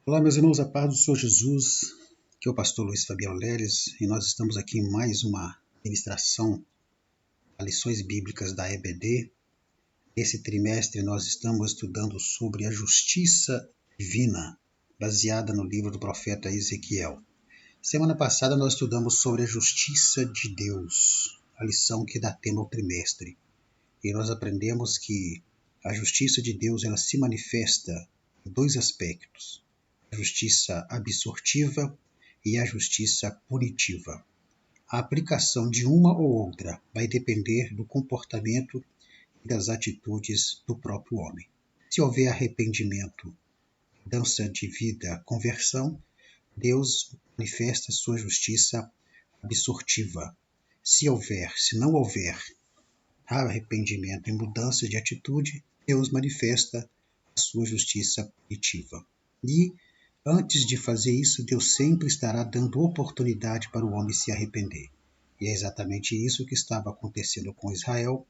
Olá, meus irmãos, a paz do Senhor Jesus, que é o pastor Luiz Fabiano Leles, e nós estamos aqui em mais uma ministração a lições bíblicas da EBD. Esse trimestre nós estamos estudando sobre a justiça divina, baseada no livro do profeta Ezequiel. Semana passada nós estudamos sobre a justiça de Deus, a lição que dá tema ao trimestre. E nós aprendemos que a justiça de Deus ela se manifesta em dois aspectos: a justiça absortiva e a justiça punitiva. A aplicação de uma ou outra vai depender do comportamento e das atitudes do próprio homem. Se houver arrependimento, mudança de vida, conversão, Deus manifesta sua justiça absortiva. Se não houver arrependimento e mudança de atitude, Deus manifesta a sua justiça punitiva. E antes de fazer isso, Deus sempre estará dando oportunidade para o homem se arrepender. E é exatamente isso que estava acontecendo com Israel.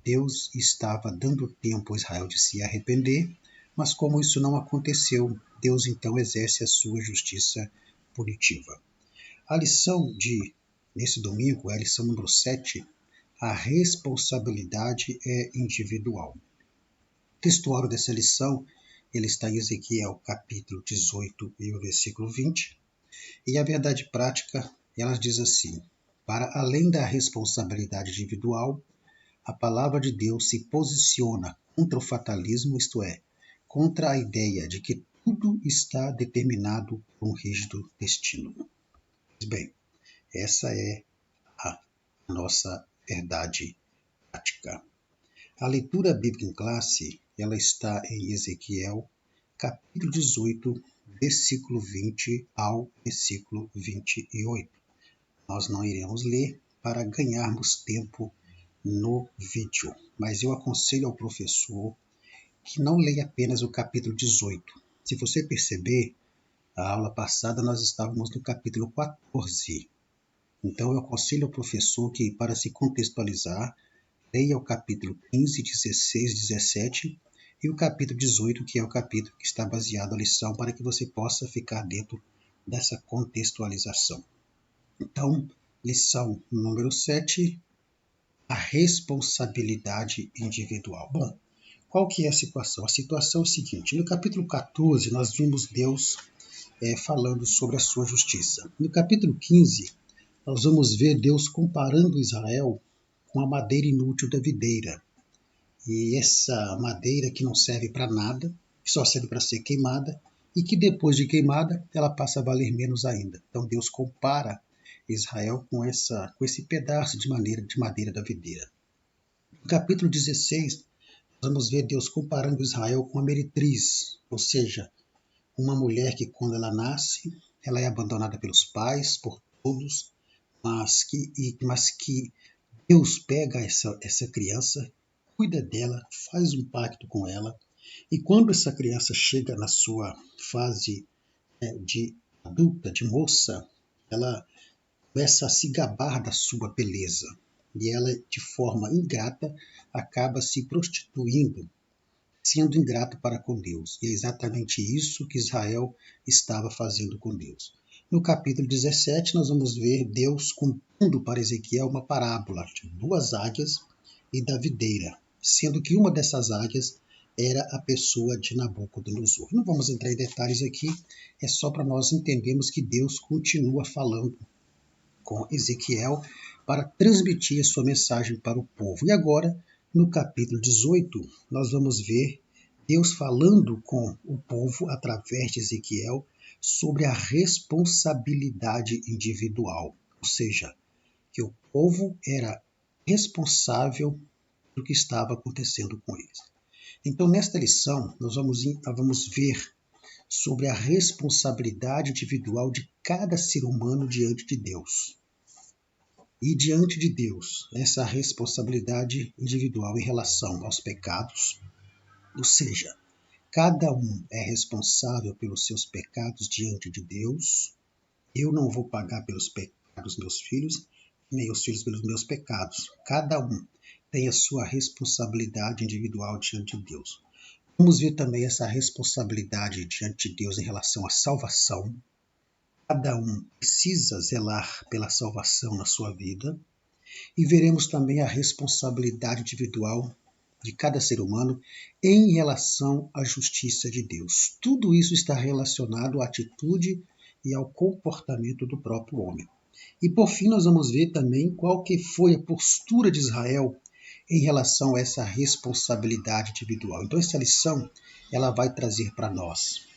Deus estava dando tempo a Israel de se arrepender, mas como isso não aconteceu, Deus então exerce a sua justiça punitiva. A lição nesse domingo é a lição número 7, a responsabilidade é individual. O textuário dessa lição ele está em Ezequiel capítulo 18 e o versículo 20, e a verdade prática ela diz assim: para além da responsabilidade individual, a palavra de Deus se posiciona contra o fatalismo, isto é, contra a ideia de que tudo está determinado por um rígido destino. Bem, essa é a nossa verdade prática. A leitura bíblica em classe ela está em Ezequiel, capítulo 18, versículo 20 ao versículo 28. Nós não iremos ler para ganharmos tempo no vídeo, mas eu aconselho ao professor que não leia apenas o capítulo 18. Se você perceber, a aula passada nós estávamos no capítulo 14. Então eu aconselho ao professor que, para se contextualizar, leia o capítulo 15, 16, 17 e o capítulo 18, que é o capítulo que está baseado na lição, para que você possa ficar dentro dessa contextualização. Então, lição número 7, a responsabilidade individual. Bom, qual que é a situação? A situação é o seguinte: no capítulo 14 nós vimos Deus falando sobre a sua justiça. No capítulo 15 nós vamos ver Deus comparando Israel com a madeira inútil da videira. E essa madeira que não serve para nada, que só serve para ser queimada, e que depois de queimada ela passa a valer menos ainda. Então Deus compara Israel com esse pedaço de madeira da videira. No capítulo 16, vamos ver Deus comparando Israel com a meretriz, ou seja, uma mulher que quando ela nasce, ela é abandonada pelos pais, por todos, mas que Deus pega essa criança, cuida dela, faz um pacto com ela, e quando essa criança chega na sua fase de adulta, de moça, ela começa a se gabar da sua beleza. E ela, de forma ingrata, acaba se prostituindo, sendo ingrato para com Deus. E é exatamente isso que Israel estava fazendo com Deus. No capítulo 17, nós vamos ver Deus contando para Ezequiel uma parábola de duas águias e da videira, sendo que uma dessas águias era a pessoa de Nabucodonosor. Não vamos entrar em detalhes aqui, é só para nós entendermos que Deus continua falando com Ezequiel para transmitir a sua mensagem para o povo. E agora, no capítulo 18, nós vamos ver Deus falando com o povo através de Ezequiel sobre a responsabilidade individual, ou seja, que o povo era responsável pelo que estava acontecendo com eles. Então, nesta lição, nós vamos ver sobre a responsabilidade individual de cada ser humano diante de Deus. E diante de Deus, essa responsabilidade individual em relação aos pecados, ou seja, cada um é responsável pelos seus pecados diante de Deus. Eu não vou pagar pelos pecados dos meus filhos, nem os filhos pelos meus pecados. Cada um tem a sua responsabilidade individual diante de Deus. Vamos ver também essa responsabilidade diante de Deus em relação à salvação. Cada um precisa zelar pela salvação na sua vida. E veremos também a responsabilidade individual de cada ser humano em relação à justiça de Deus. Tudo isso está relacionado à atitude e ao comportamento do próprio homem. E por fim nós vamos ver também qual que foi a postura de Israel em relação a essa responsabilidade individual. Então essa lição ela vai trazer para nós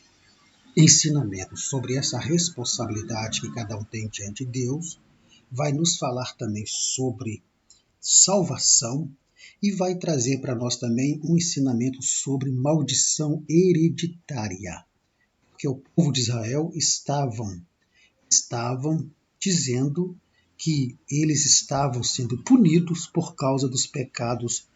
ensinamentos sobre essa responsabilidade que cada um tem diante de Deus, vai nos falar também sobre salvação e vai trazer para nós também um ensinamento sobre maldição hereditária. Porque o povo de Israel estavam dizendo que eles estavam sendo punidos por causa dos pecados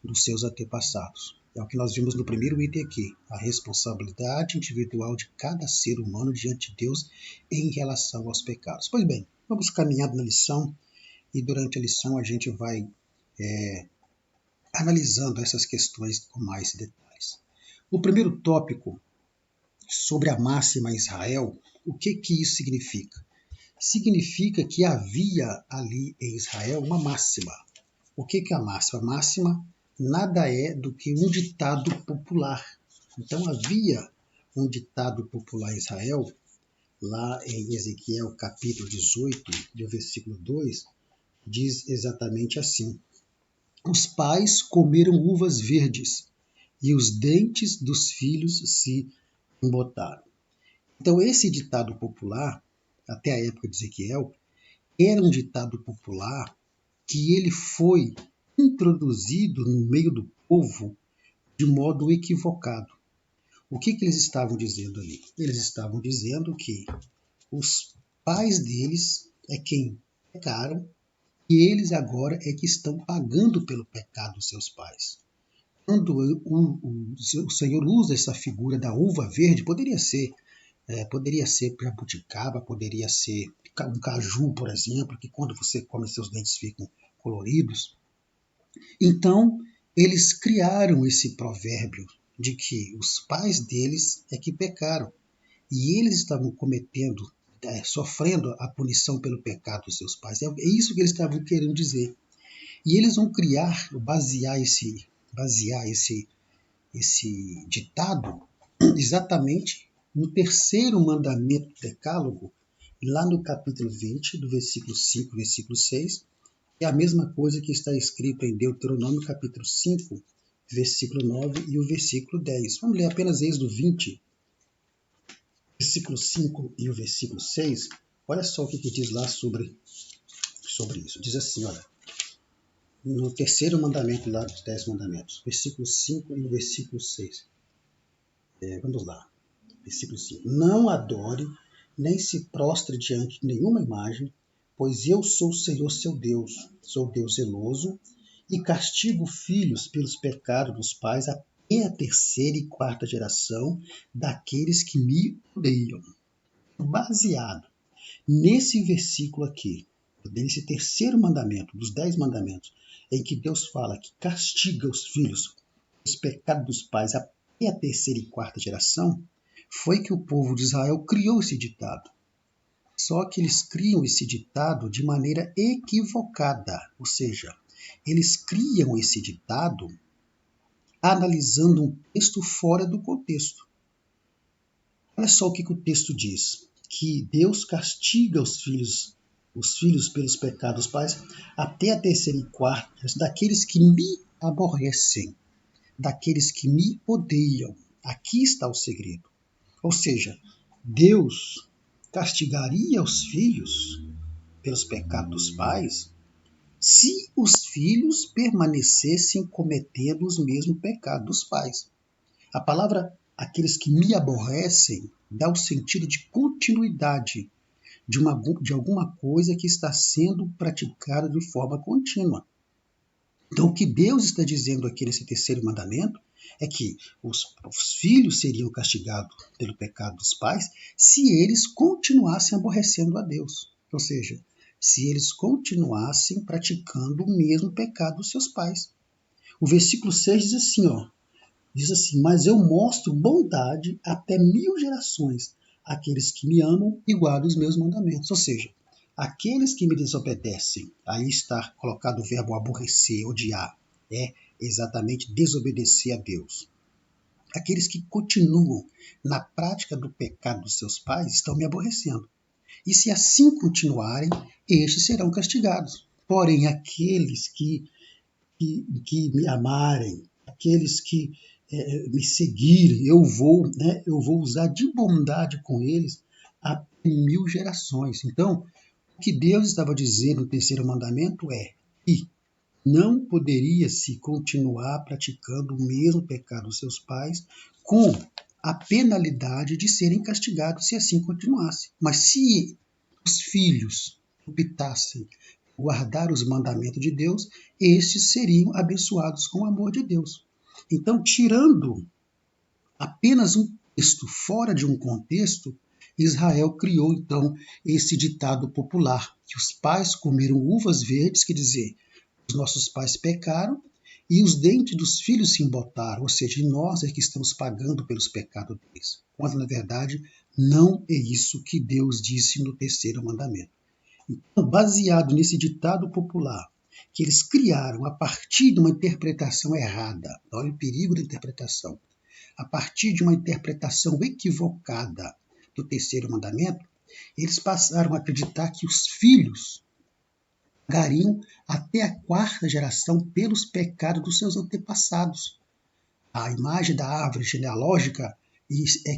dos seus antepassados. É o que nós vimos no primeiro item aqui, a responsabilidade individual de cada ser humano diante de Deus em relação aos pecados. Pois bem, vamos caminhando na lição e durante a lição a gente vai analisando essas questões com mais detalhes. O primeiro tópico sobre a máxima em Israel, o que isso significa? Significa que havia ali em Israel uma máxima. O que é a máxima? A máxima nada é do que um ditado popular. Então havia um ditado popular em Israel, lá em Ezequiel capítulo 18, do versículo 2, diz exatamente assim: os pais comeram uvas verdes e os dentes dos filhos se embotaram. Então esse ditado popular, até a época de Ezequiel, era um ditado popular que ele foi introduzido no meio do povo de modo equivocado. O que eles estavam dizendo ali? Eles estavam dizendo que os pais deles é quem pecaram e eles agora é que estão pagando pelo pecado dos seus pais. Quando o Senhor usa essa figura da uva verde, poderia ser jabuticaba, poderia ser um caju, por exemplo, que quando você come seus dentes ficam coloridos. Então, eles criaram esse provérbio de que os pais deles é que pecaram e eles estavam cometendo, sofrendo a punição pelo pecado dos seus pais. É isso que eles estavam querendo dizer. E eles vão basear esse ditado exatamente no terceiro mandamento do Decálogo, lá no capítulo 20, do versículo 5, versículo 6, é a mesma coisa que está escrito em Deuteronômio capítulo 5, versículo 9 e o versículo 10. Vamos ler apenas Êxodo 20, versículo 5 e o versículo 6. Olha só o que diz lá sobre isso. Diz assim, olha, no terceiro mandamento lá dos 10 mandamentos, versículo 5 e o versículo 6. Vamos lá, versículo 5. Não adore, nem se prostre diante de nenhuma imagem, pois eu sou o Senhor seu Deus, sou Deus zeloso, e castigo filhos pelos pecados dos pais até a terceira e quarta geração daqueles que me odeiam. Baseado nesse versículo aqui, nesse terceiro mandamento, dos 10 mandamentos, em que Deus fala que castiga os filhos pelos pecados dos pais até a terceira e quarta geração, foi que o povo de Israel criou esse ditado. Só que eles criam esse ditado de maneira equivocada, ou seja, eles criam esse ditado analisando um texto fora do contexto. Olha só o que o texto diz, que Deus castiga os filhos pelos pecados dos pais até a terceira e quarta, daqueles que me aborrecem, daqueles que me odeiam. Aqui está o segredo. Ou seja, Deus castigaria os filhos pelos pecados dos pais se os filhos permanecessem cometendo os mesmos pecados dos pais. A palavra aqueles que me aborrecem dá o sentido de continuidade de alguma coisa que está sendo praticada de forma contínua. Então, o que Deus está dizendo aqui nesse terceiro mandamento é que os filhos seriam castigados pelo pecado dos pais se eles continuassem aborrecendo a Deus. Ou seja, se eles continuassem praticando o mesmo pecado dos seus pais. O versículo 6 diz assim, ó, Diz assim: mas eu mostro bondade até 1000 gerações àqueles que me amam e guardam os meus mandamentos. Ou seja, aqueles que me desobedecem, aí está colocado o verbo aborrecer, odiar, é exatamente desobedecer a Deus. Aqueles que continuam na prática do pecado dos seus pais estão me aborrecendo. E se assim continuarem, estes serão castigados. Porém, aqueles que me amarem, aqueles que me seguirem, eu vou usar de bondade com eles até 1000 gerações. Então, o que Deus estava dizendo no terceiro mandamento é que não poderia se continuar praticando o mesmo pecado dos seus pais com a penalidade de serem castigados se assim continuasse. Mas se os filhos optassem por guardar os mandamentos de Deus, estes seriam abençoados com o amor de Deus. Então, tirando apenas um texto fora de um contexto, Israel criou então esse ditado popular, que os pais comeram uvas verdes, quer dizer, os nossos pais pecaram e os dentes dos filhos se embotaram, ou seja, nós é que estamos pagando pelos pecados deles. Quando, na verdade, não é isso que Deus disse no terceiro mandamento. Então, baseado nesse ditado popular, que eles criaram a partir de uma interpretação errada, olha o perigo da interpretação, a partir de uma interpretação equivocada do terceiro mandamento, eles passaram a acreditar que os filhos pagariam até a quarta geração pelos pecados dos seus antepassados. A imagem da árvore genealógica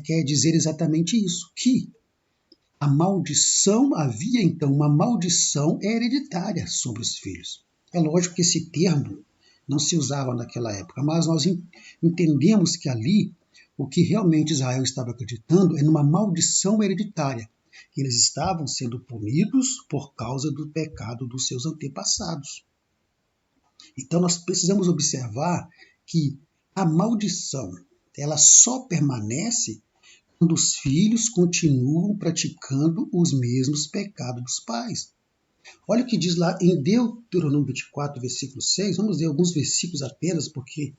quer dizer exatamente isso, que a maldição, havia então uma maldição hereditária sobre os filhos. É lógico que esse termo não se usava naquela época, mas nós entendemos que ali o que realmente Israel estava acreditando é numa maldição hereditária. Eles estavam sendo punidos por causa do pecado dos seus antepassados. Então nós precisamos observar que a maldição ela só permanece quando os filhos continuam praticando os mesmos pecados dos pais. Olha o que diz lá em Deuteronômio 24, versículo 6. Vamos ler alguns versículos apenas, porque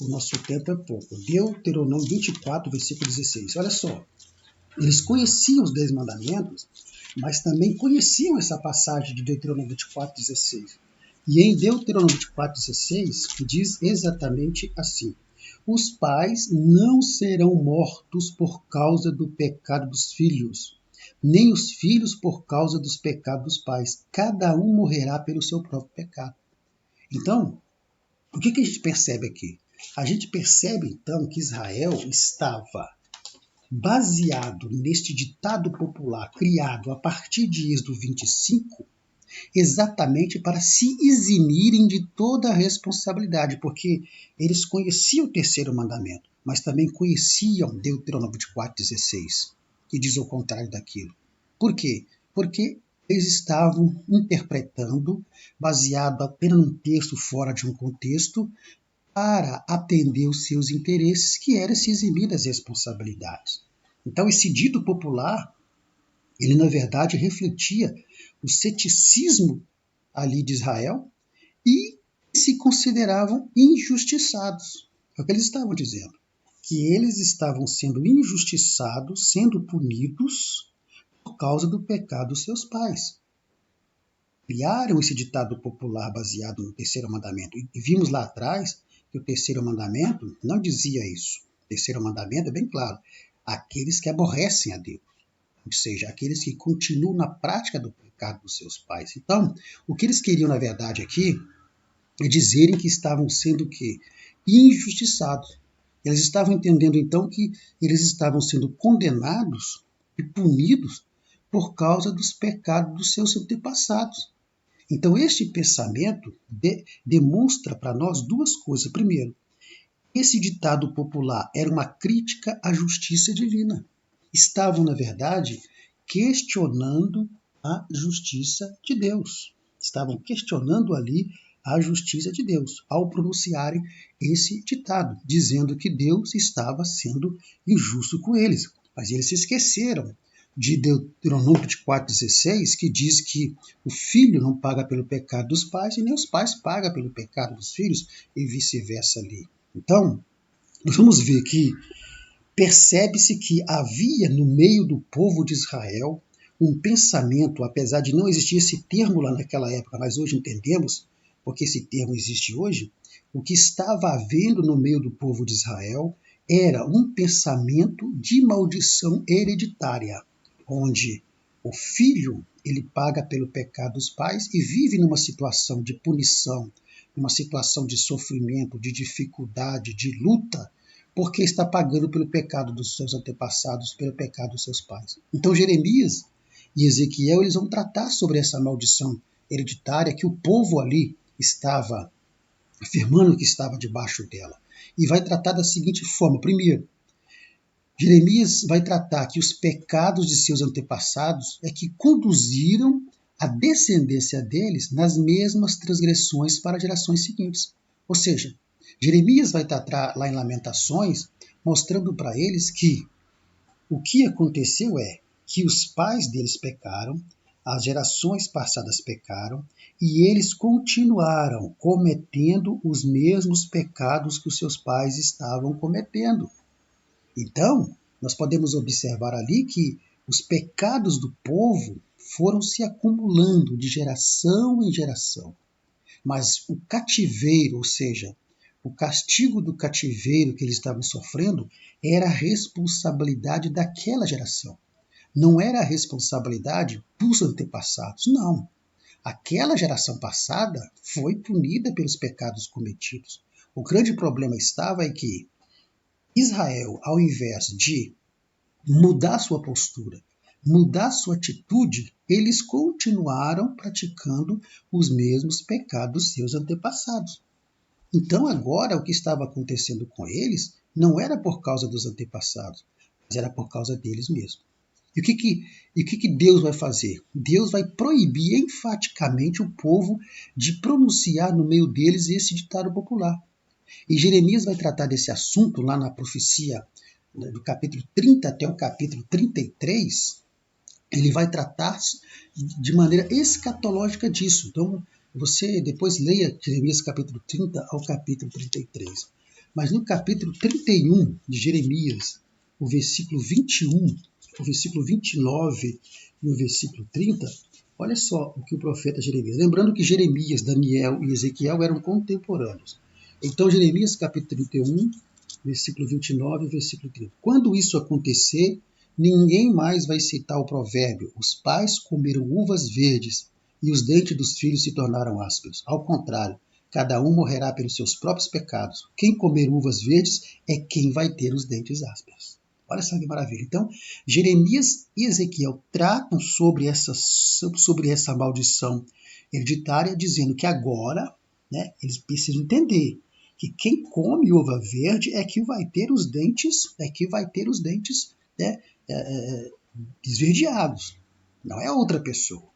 o nosso tempo é pouco. Deuteronômio 24, versículo 16. Olha só. Eles conheciam os 10 mandamentos, mas também conheciam essa passagem de Deuteronômio 24, 16. E em Deuteronômio 24, 16, diz exatamente assim: os pais não serão mortos por causa do pecado dos filhos, nem os filhos por causa dos pecados dos pais. Cada um morrerá pelo seu próprio pecado. Então, o que a gente percebe aqui? A gente percebe, então, que Israel estava baseado neste ditado popular criado a partir de Êxodo 25, exatamente para se eximirem de toda a responsabilidade, porque eles conheciam o terceiro mandamento, mas também conheciam Deuteronômio 24:16, que diz o contrário daquilo. Por quê? Porque eles estavam interpretando, baseado apenas num texto fora de um contexto, para atender os seus interesses, que era se eximir das responsabilidades. Então, esse dito popular, ele na verdade refletia o ceticismo ali de Israel e se consideravam injustiçados. É o que eles estavam dizendo, que eles estavam sendo injustiçados, sendo punidos por causa do pecado dos seus pais. Criaram esse ditado popular baseado no terceiro mandamento. E vimos lá atrás que o terceiro mandamento não dizia isso. O terceiro mandamento é bem claro: aqueles que aborrecem a Deus, ou seja, aqueles que continuam na prática do pecado dos seus pais. Então, o que eles queriam, na verdade, aqui é dizerem que estavam sendo o quê? Injustiçados. Eles estavam entendendo, então, que eles estavam sendo condenados e punidos por causa dos pecados dos seus antepassados. Então, este pensamento demonstra para nós duas coisas. Primeiro, esse ditado popular era uma crítica à justiça divina. Estavam, na verdade, questionando a justiça de Deus. Estavam questionando ali a justiça de Deus ao pronunciarem esse ditado, dizendo que Deus estava sendo injusto com eles. Mas eles se esqueceram de Deuteronômio 24:16, que diz que o filho não paga pelo pecado dos pais e nem os pais pagam pelo pecado dos filhos e vice-versa ali. Então, nós vamos ver que percebe-se que havia no meio do povo de Israel um pensamento, apesar de não existir esse termo lá naquela época, mas hoje entendemos, porque esse termo existe hoje, o que estava havendo no meio do povo de Israel era um pensamento de maldição hereditária, onde o filho ele paga pelo pecado dos pais e vive numa situação de punição, numa situação de sofrimento, de dificuldade, de luta, porque está pagando pelo pecado dos seus antepassados, pelo pecado dos seus pais. Então Jeremias e Ezequiel eles vão tratar sobre essa maldição hereditária que o povo ali estava afirmando que estava debaixo dela. E vai tratar da seguinte forma: primeiro, Jeremias vai tratar que os pecados de seus antepassados é que conduziram a descendência deles nas mesmas transgressões para gerações seguintes. Ou seja, Jeremias vai tratar lá em Lamentações, mostrando para eles que o que aconteceu é que os pais deles pecaram, as gerações passadas pecaram, e eles continuaram cometendo os mesmos pecados que os seus pais estavam cometendo. Então, nós podemos observar ali que os pecados do povo foram se acumulando de geração em geração. Mas o cativeiro, ou seja, o castigo do cativeiro que eles estavam sofrendo, era a responsabilidade daquela geração. Não era a responsabilidade dos antepassados, não. Aquela geração passada foi punida pelos pecados cometidos. O grande problema estava em que Israel, ao invés de mudar sua postura, mudar sua atitude, eles continuaram praticando os mesmos pecados dos seus antepassados. Então, agora, o que estava acontecendo com eles não era por causa dos antepassados, mas era por causa deles mesmos. E o que Deus vai fazer? Deus vai proibir enfaticamente o povo de pronunciar no meio deles esse ditado popular. E Jeremias vai tratar desse assunto lá na profecia do capítulo 30 até o capítulo 33, ele vai tratar de maneira escatológica disso. Então, você depois leia Jeremias capítulo 30 ao capítulo 33. Mas no capítulo 31 de Jeremias, o versículo 21, o versículo 29 e o versículo 30, olha só o que o profeta Jeremias... Lembrando que Jeremias, Daniel e Ezequiel eram contemporâneos. Então, Jeremias capítulo 31, versículo 29 e versículo 30. Quando isso acontecer, ninguém mais vai citar o provérbio: os pais comeram uvas verdes e os dentes dos filhos se tornaram ásperos. Ao contrário, cada um morrerá pelos seus próprios pecados. Quem comer uvas verdes é quem vai ter os dentes ásperos. Olha só que maravilha. Então, Jeremias e Ezequiel tratam sobre essa maldição hereditária, dizendo que agora, né, eles precisam entender que quem come uva verde é que vai ter os dentes, né, esverdeados, não é outra pessoa.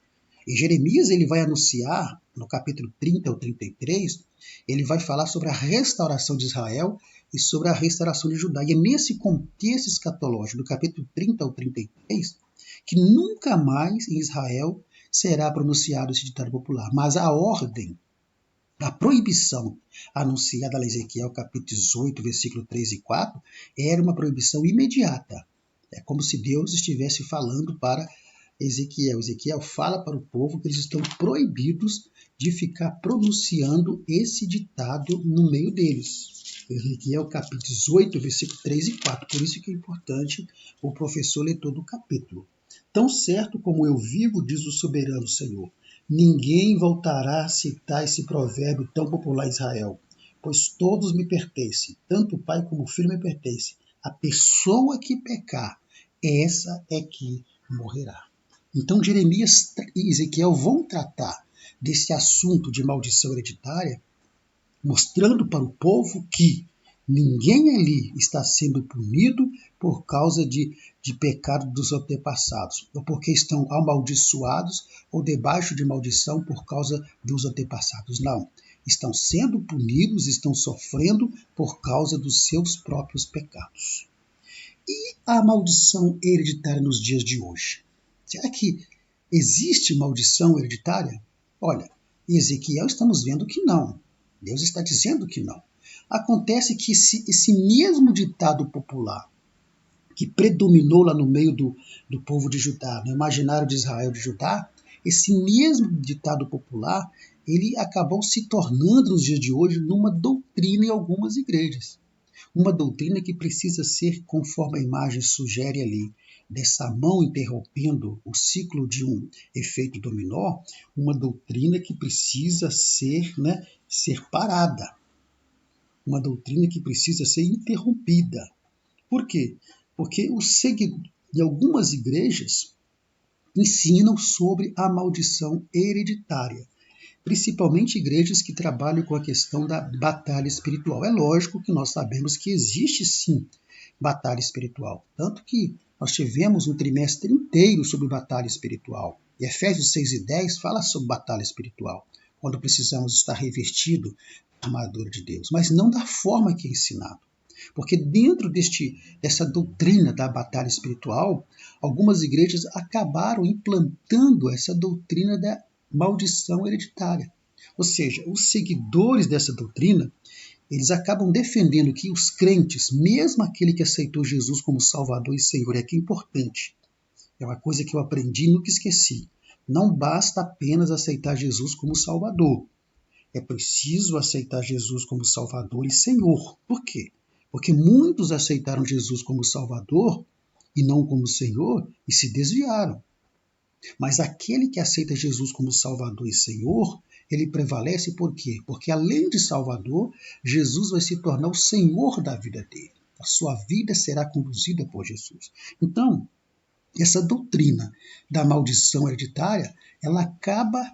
E Jeremias ele vai anunciar, no capítulo 30 ou 33, ele vai falar sobre a restauração de Israel e sobre a restauração de Judá. E é nesse contexto escatológico, do capítulo 30 ao 33, que nunca mais em Israel será pronunciado esse ditado popular. Mas a ordem, a proibição anunciada a Ezequiel, capítulo 18, versículo 3 e 4, era uma proibição imediata. É como se Deus estivesse falando para Ezequiel. Ezequiel fala para o povo que eles estão proibidos de ficar pronunciando esse ditado no meio deles. Ezequiel capítulo 18, versículo 3 e 4. Por isso que é importante o professor ler todo o capítulo. Tão certo como eu vivo, diz o soberano Senhor, ninguém voltará a citar esse provérbio tão popular em Israel, pois todos me pertencem, tanto o pai como o filho me pertencem. A pessoa que pecar, essa é que morrerá. Então Jeremias e Ezequiel vão tratar desse assunto de maldição hereditária, mostrando para o povo que ninguém ali está sendo punido por causa de pecado dos antepassados, ou porque estão amaldiçoados ou debaixo de maldição por causa dos antepassados. Não. Estão sendo punidos, estão sofrendo por causa dos seus próprios pecados. E a maldição hereditária nos dias de hoje? Será que existe maldição hereditária? Olha, em Ezequiel estamos vendo que não. Deus está dizendo que não. Acontece que esse mesmo ditado popular que predominou lá no meio do povo de Judá, no imaginário de Israel de Judá, esse mesmo ditado popular, ele acabou se tornando nos dias de hoje numa doutrina em algumas igrejas. Uma doutrina que precisa ser, conforme a imagem sugere ali, dessa mão interrompendo o ciclo de um efeito dominó, uma doutrina que precisa ser parada, uma doutrina que precisa ser interrompida. Por quê? Porque os seguidores de algumas igrejas ensinam sobre a maldição hereditária, principalmente igrejas que trabalham com a questão da batalha espiritual. É lógico que nós sabemos que existe sim batalha espiritual, tanto que nós tivemos um trimestre inteiro sobre batalha espiritual. E Efésios 6:10 fala sobre batalha espiritual, quando precisamos estar revestido da armadura de Deus, mas não da forma que é ensinado. Porque dentro dessa doutrina da batalha espiritual, algumas igrejas acabaram implantando essa doutrina da maldição hereditária. Ou seja, os seguidores dessa doutrina, eles acabam defendendo que os crentes, mesmo aquele que aceitou Jesus como Salvador e Senhor, é que é importante. É uma coisa que eu aprendi e nunca esqueci. Não basta apenas aceitar Jesus como Salvador. É preciso aceitar Jesus como Salvador e Senhor. Por quê? Porque muitos aceitaram Jesus como Salvador e não como Senhor e se desviaram. Mas aquele que aceita Jesus como Salvador e Senhor, ele prevalece por quê? Porque além de Salvador, Jesus vai se tornar o Senhor da vida dele. A sua vida será conduzida por Jesus. Então, essa doutrina da maldição hereditária, ela acaba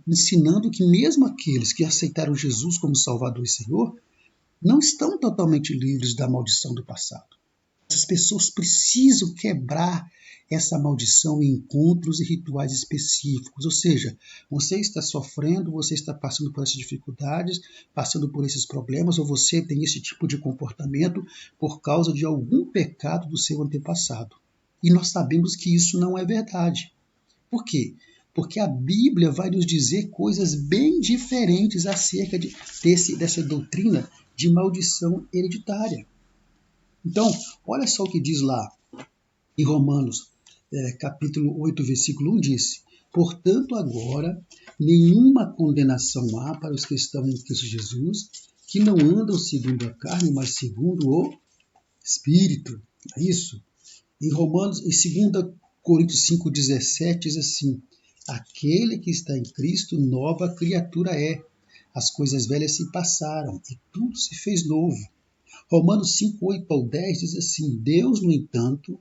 ensinando que mesmo aqueles que aceitaram Jesus como Salvador e Senhor, não estão totalmente livres da maldição do passado. Essas pessoas precisam quebrar essa maldição em encontros e rituais específicos. Ou seja, você está sofrendo, você está passando por essas dificuldades, passando por esses problemas, ou você tem esse tipo de comportamento por causa de algum pecado do seu antepassado. E nós sabemos que isso não é verdade. Por quê? Porque a Bíblia vai nos dizer coisas bem diferentes acerca dessa doutrina de maldição hereditária. Então, olha só o que diz lá em Romanos, capítulo 8, versículo 1, diz: portanto, agora, nenhuma condenação há para os que estão em Cristo Jesus, que não andam segundo a carne, mas segundo o Espírito. É isso? Em Romanos, em 2 Coríntios 5,17 diz assim: aquele que está em Cristo, nova criatura é. As coisas velhas se passaram e tudo se fez novo. Romanos 5:8-10 diz assim: Deus, no entanto,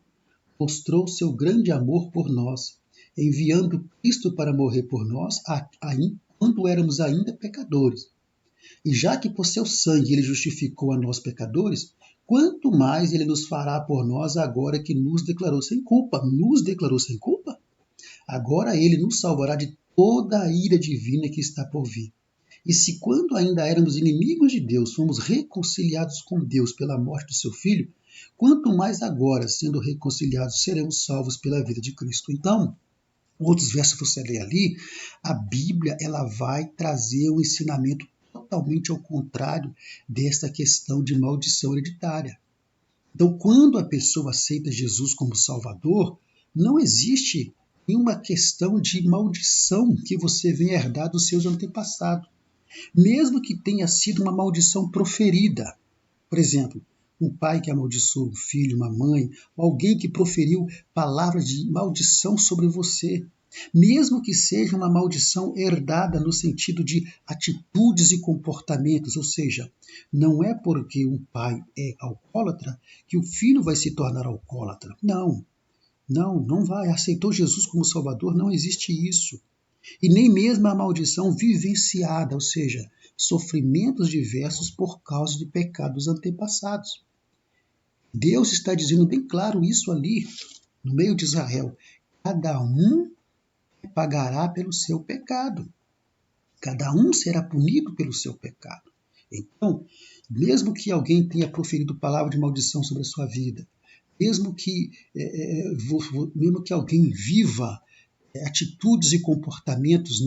mostrou seu grande amor por nós, enviando Cristo para morrer por nós quando éramos ainda pecadores. E já que por seu sangue ele justificou a nós pecadores, quanto mais ele nos fará por nós agora que nos declarou sem culpa? Nos declarou sem culpa? Agora ele nos salvará de toda a ira divina que está por vir. E se quando ainda éramos inimigos de Deus, fomos reconciliados com Deus pela morte do seu Filho, quanto mais agora, sendo reconciliados, seremos salvos pela vida de Cristo. Então, outros versos que você lê ali, a Bíblia ela vai trazer um ensinamento totalmente ao contrário dessa questão de maldição hereditária. Então, quando a pessoa aceita Jesus como Salvador, não existe nenhuma questão de maldição que você venha herdar dos seus antepassados. Mesmo que tenha sido uma maldição proferida. Por exemplo, um pai que amaldiçoou um filho, uma mãe, ou alguém que proferiu palavras de maldição sobre você. Mesmo que seja uma maldição herdada no sentido de atitudes e comportamentos, ou seja, não é porque um pai é alcoólatra que o filho vai se tornar alcoólatra. Não vai. Aceitou Jesus como Salvador, não existe isso. E nem mesmo a maldição vivenciada, ou seja, sofrimentos diversos por causa de pecados antepassados. Deus está dizendo bem claro isso ali, no meio de Israel. Cada um pagará pelo seu pecado. Cada um será punido pelo seu pecado. Então, mesmo que alguém tenha proferido palavra de maldição sobre a sua vida, mesmo que alguém viva atitudes e comportamentos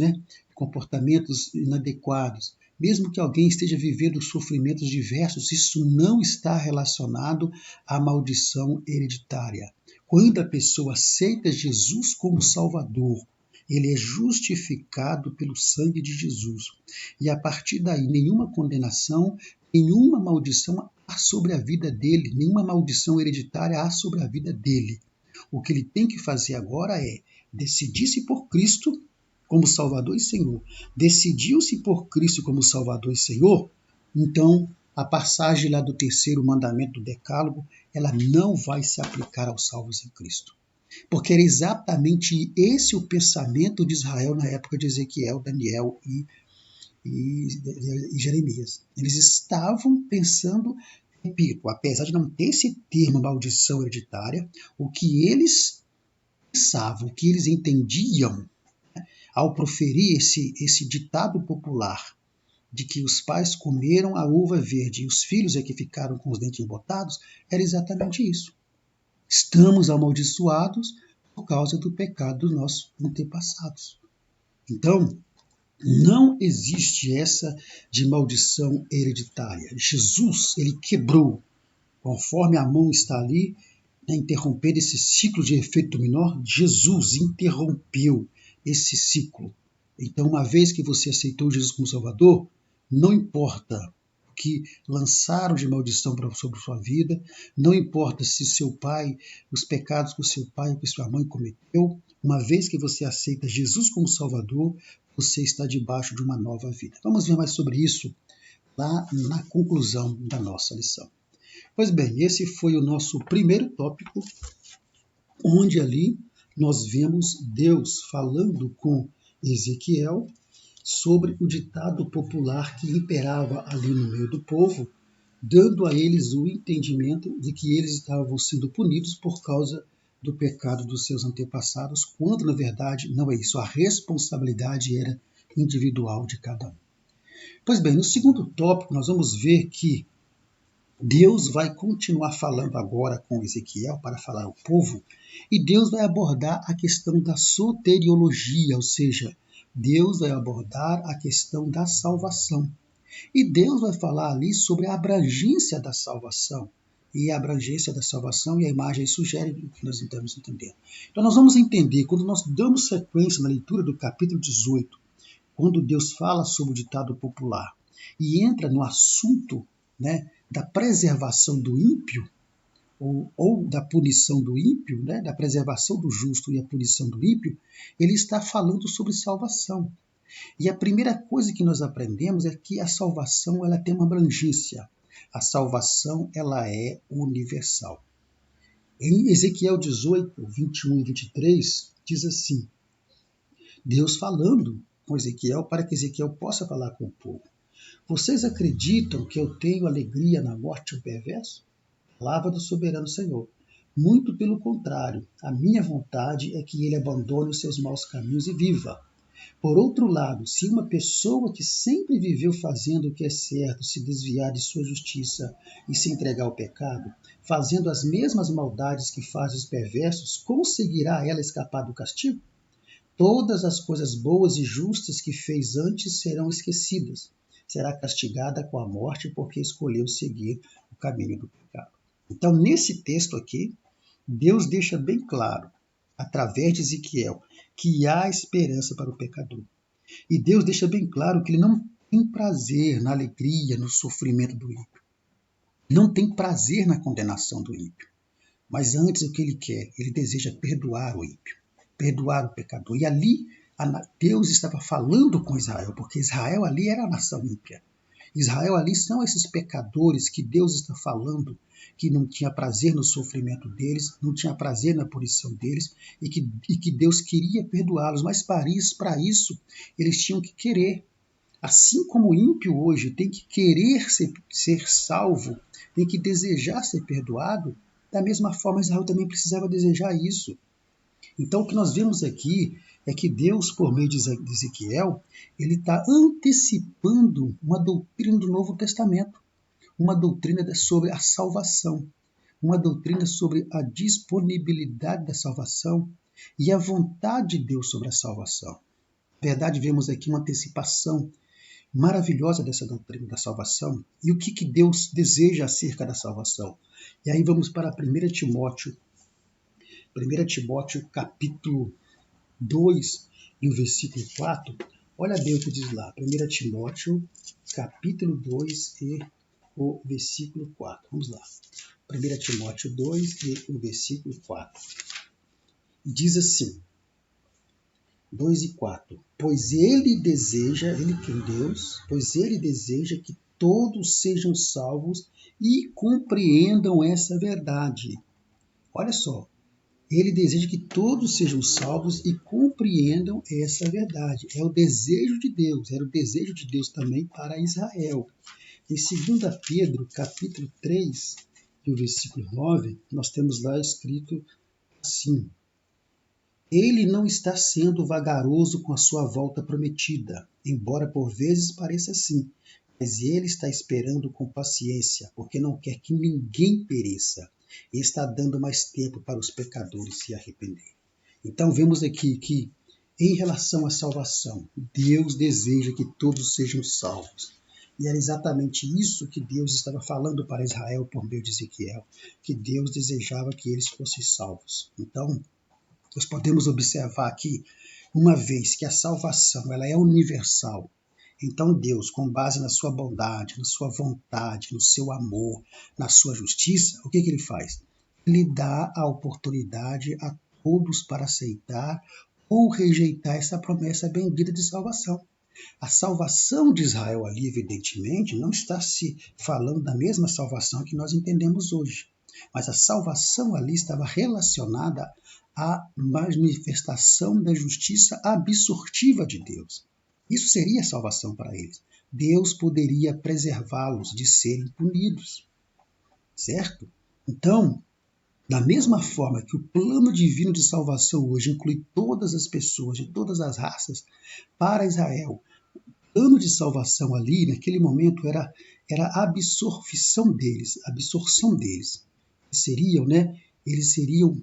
inadequados, mesmo que alguém esteja vivendo sofrimentos diversos, isso não está relacionado à maldição hereditária. Quando a pessoa aceita Jesus como Salvador, ele é justificado pelo sangue de Jesus. E a partir daí, nenhuma condenação, nenhuma maldição há sobre a vida dele, nenhuma maldição hereditária há sobre a vida dele. O que ele tem que fazer agora é decidir-se por Cristo como Salvador e Senhor. Decidiu-se por Cristo como Salvador e Senhor, então a passagem lá do terceiro mandamento do Decálogo, ela não vai se aplicar aos salvos em Cristo. Porque era exatamente esse o pensamento de Israel na época de Ezequiel, Daniel e Jeremias. Eles estavam pensando, repito, apesar de não ter esse termo maldição hereditária, o que eles pensavam, o que eles entendiam ao proferir esse ditado popular de que os pais comeram a uva verde e os filhos é que ficaram com os dentes embotados, era exatamente isso. Estamos amaldiçoados por causa do pecado dos nossos antepassados. Então, não existe essa de maldição hereditária. Jesus, ele quebrou, conforme a mão está ali, interrompendo esse ciclo de efeito dominó, Jesus interrompeu esse ciclo. Então, uma vez que você aceitou Jesus como Salvador, não importa o que lançaram de maldição sobre sua vida, não importa se seu pai, os pecados que o seu pai ou que sua mãe cometeu, uma vez que você aceita Jesus como Salvador, você está debaixo de uma nova vida. Vamos ver mais sobre isso lá na conclusão da nossa lição. Pois bem, esse foi o nosso primeiro tópico, onde ali nós vemos Deus falando com Ezequiel sobre o ditado popular que imperava ali no meio do povo, dando a eles o entendimento de que eles estavam sendo punidos por causa do pecado dos seus antepassados, quando na verdade não é isso, a responsabilidade era individual de cada um. Pois bem, no segundo tópico nós vamos ver que Deus vai continuar falando agora com Ezequiel para falar ao povo, e Deus vai abordar a questão da soteriologia, ou seja, Deus vai abordar a questão da salvação. E Deus vai falar ali sobre a abrangência da salvação. E a abrangência da salvação e a imagem sugere o que nós estamos entendendo. Então nós vamos entender, quando nós damos sequência na leitura do capítulo 18, quando Deus fala sobre o ditado popular e entra no assunto, da preservação do ímpio, ou da punição do ímpio, da preservação do justo e a punição do ímpio, ele está falando sobre salvação. E a primeira coisa que nós aprendemos é que a salvação ela tem uma abrangência. A salvação ela é universal. Em Ezequiel 18, 21 e 23, diz assim, Deus falando com Ezequiel para que Ezequiel possa falar com o povo. Vocês acreditam que eu tenho alegria na morte do perverso? Palavra do soberano Senhor. Muito pelo contrário, a minha vontade é que ele abandone os seus maus caminhos e viva. Por outro lado, se uma pessoa que sempre viveu fazendo o que é certo se desviar de sua justiça e se entregar ao pecado, fazendo as mesmas maldades que fazem os perversos, conseguirá ela escapar do castigo? Todas as coisas boas e justas que fez antes serão esquecidas. Será castigada com a morte porque escolheu seguir o caminho do pecado. Então, nesse texto aqui, Deus deixa bem claro, através de Ezequiel, que há esperança para o pecador. E Deus deixa bem claro que ele não tem prazer na alegria, no sofrimento do ímpio. Não tem prazer na condenação do ímpio. Mas antes o que ele quer? Ele deseja perdoar o ímpio, perdoar o pecador. E ali Deus estava falando com Israel, porque Israel ali era a nação ímpia. Israel ali são esses pecadores que Deus está falando, que não tinha prazer no sofrimento deles, não tinha prazer na punição deles, e que Deus queria perdoá-los, mas para isso eles tinham que querer. Assim como o ímpio hoje tem que querer ser salvo, tem que desejar ser perdoado, da mesma forma Israel também precisava desejar isso. Então o que nós vemos aqui é que Deus, por meio de Ezequiel, ele está antecipando uma doutrina do Novo Testamento, uma doutrina sobre a salvação, uma doutrina sobre a disponibilidade da salvação e a vontade de Deus sobre a salvação. Na verdade, vemos aqui uma antecipação maravilhosa dessa doutrina da salvação e o que Deus deseja acerca da salvação. E aí vamos para 1 Timóteo capítulo 2 e o versículo 4. Olha bem o que diz lá, 1 Timóteo capítulo 2 e o versículo 4. Vamos lá. 1 Timóteo 2 e o versículo 4. E diz assim, 2 e 4. Pois ele deseja que todos sejam salvos e compreendam essa verdade. Olha só, ele deseja que todos sejam salvos e compreendam essa verdade. É o desejo de Deus, era o desejo de Deus também para Israel. Em 2 Pedro, capítulo 3, e o versículo 9, nós temos lá escrito assim: Ele não está sendo vagaroso com a sua volta prometida, embora por vezes pareça assim, mas ele está esperando com paciência, porque não quer que ninguém pereça, e está dando mais tempo para os pecadores se arrependerem. Então vemos aqui que, em relação à salvação, Deus deseja que todos sejam salvos. E era exatamente isso que Deus estava falando para Israel por meio de Ezequiel, que Deus desejava que eles fossem salvos. Então, nós podemos observar aqui, uma vez que a salvação ela é universal, então Deus, com base na sua bondade, na sua vontade, no seu amor, na sua justiça, o que ele faz? Ele dá a oportunidade a todos para aceitar ou rejeitar essa promessa bendita de salvação. A salvação de Israel ali, evidentemente, não está se falando da mesma salvação que nós entendemos hoje. Mas a salvação ali estava relacionada à manifestação da justiça absortiva de Deus. Isso seria salvação para eles. Deus poderia preservá-los de serem punidos. Certo? Então, da mesma forma que o plano divino de salvação hoje inclui todas as pessoas de todas as raças, para Israel, o plano de salvação ali, naquele momento, era a absorção deles. Eles seriam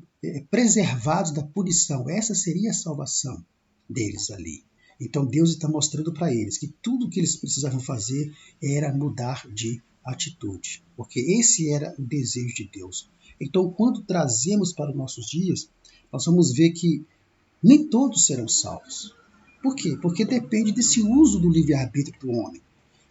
preservados da punição. Essa seria a salvação deles ali. Então Deus está mostrando para eles que tudo o que eles precisavam fazer era mudar de atitude, porque esse era o desejo de Deus. Então, quando trazemos para os nossos dias, nós vamos ver que nem todos serão salvos. Por quê? Porque depende desse uso do livre-arbítrio do homem.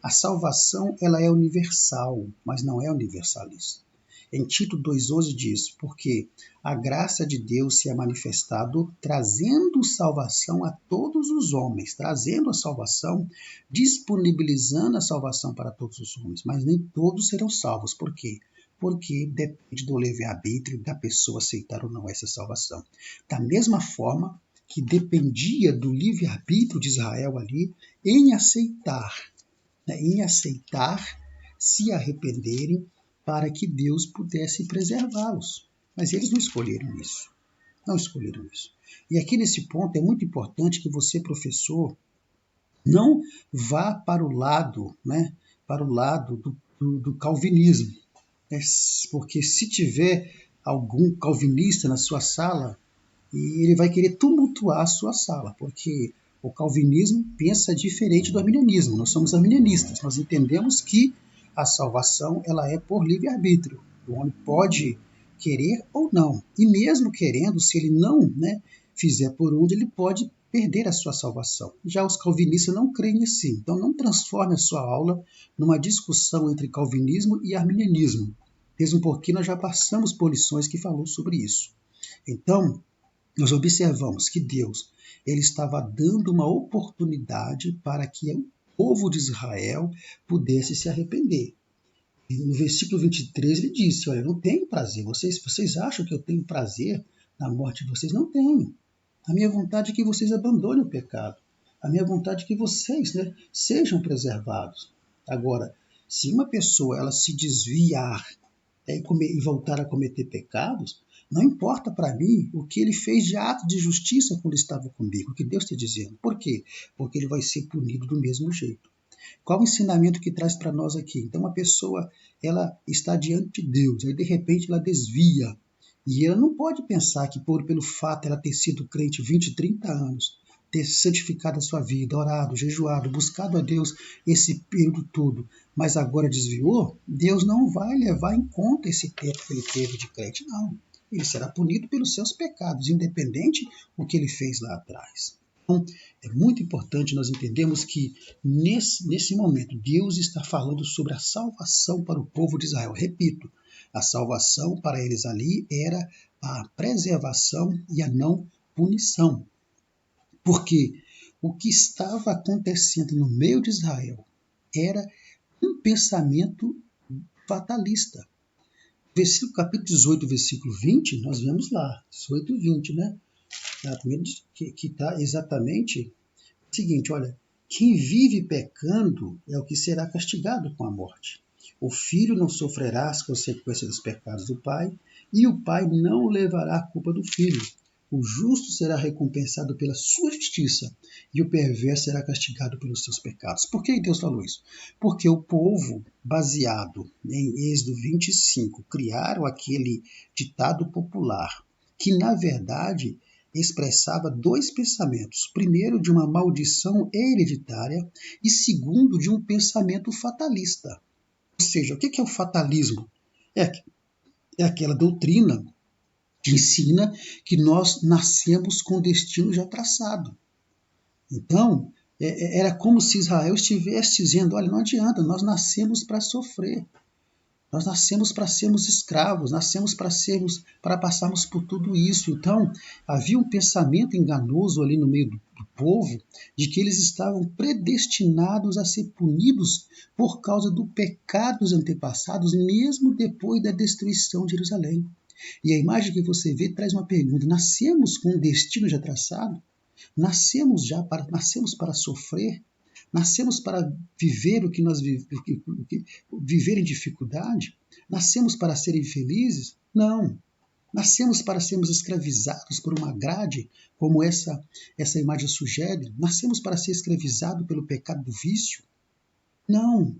A salvação ela é universal, mas não é universalista. Em Tito 2,11 diz, porque a graça de Deus se é manifestado trazendo salvação a todos os homens, trazendo a salvação, disponibilizando a salvação para todos os homens, mas nem todos serão salvos. Por quê? Porque depende do livre-arbítrio da pessoa aceitar ou não essa salvação. Da mesma forma que dependia do livre-arbítrio de Israel ali em aceitar, se arrependerem, para que Deus pudesse preservá-los. Mas eles não escolheram isso. E aqui nesse ponto é muito importante que você, professor, não vá para o lado, do calvinismo. Porque se tiver algum calvinista na sua sala, ele vai querer tumultuar a sua sala, porque o calvinismo pensa diferente do arminianismo. Nós somos arminianistas, nós entendemos que a salvação ela é por livre-arbítrio. O homem pode querer ou não. E mesmo querendo, se ele não fizer por onde, ele pode perder a sua salvação. Já os calvinistas não creem assim. Então não transforme a sua aula numa discussão entre calvinismo e arminianismo. Mesmo porque nós já passamos por lições que falou sobre isso. Então, nós observamos que Deus ele estava dando uma oportunidade para que o povo de Israel pudesse se arrepender. E no versículo 23 ele disse, olha, eu não tenho prazer, vocês acham que eu tenho prazer na morte de vocês? Não tenho. A minha vontade é que vocês abandonem o pecado. A minha vontade é que vocês sejam preservados. Agora, se uma pessoa ela se desviar e voltar a cometer pecados, não importa para mim o que ele fez de ato de justiça quando estava comigo, o que Deus está dizendo. Por quê? Porque ele vai ser punido do mesmo jeito. Qual o ensinamento que traz para nós aqui? Então, uma pessoa ela está diante de Deus, aí de repente ela desvia. E ela não pode pensar que pelo fato de ela ter sido crente 20, 30 anos, ter santificado a sua vida, orado, jejuado, buscado a Deus esse período todo, mas agora desviou, Deus não vai levar em conta esse tempo que ele teve de crente, não. Ele será punido pelos seus pecados, independente do que ele fez lá atrás. Então, é muito importante nós entendermos que nesse momento Deus está falando sobre a salvação para o povo de Israel. Repito, a salvação para eles ali era a preservação e a não punição. Porque o que estava acontecendo no meio de Israel era um pensamento fatalista. Versículo, capítulo 18, versículo 20, nós vemos lá, 18 e 20, né? Que está exatamente o seguinte, olha, quem vive pecando é o que será castigado com a morte. O filho não sofrerá as consequências dos pecados do pai, e o pai não levará a culpa do filho. O justo será recompensado pela sua justiça, e o perverso será castigado pelos seus pecados. Por que Deus falou isso? Porque o povo, baseado em Êxodo 25, criaram aquele ditado popular, que na verdade expressava dois pensamentos. Primeiro, de uma maldição hereditária, e segundo, de um pensamento fatalista. Ou seja, o que é o fatalismo? É aquela doutrina que ensina que nós nascemos com o destino já traçado. Então, era como se Israel estivesse dizendo, olha, não adianta, nós nascemos para sofrer. Nós nascemos para sermos escravos, nascemos para passarmos por tudo isso. Então, havia um pensamento enganoso ali no meio do povo de que eles estavam predestinados a ser punidos por causa do pecado dos antepassados, mesmo depois da destruição de Jerusalém. E a imagem que você vê traz uma pergunta: nascemos com um destino já traçado? Nascemos para sofrer? Nascemos para viver o que nós viver em dificuldade? Nascemos para ser infelizes? Não. Nascemos para sermos escravizados por uma grade, como essa imagem sugere? Nascemos para ser escravizado pelo pecado do vício? Não.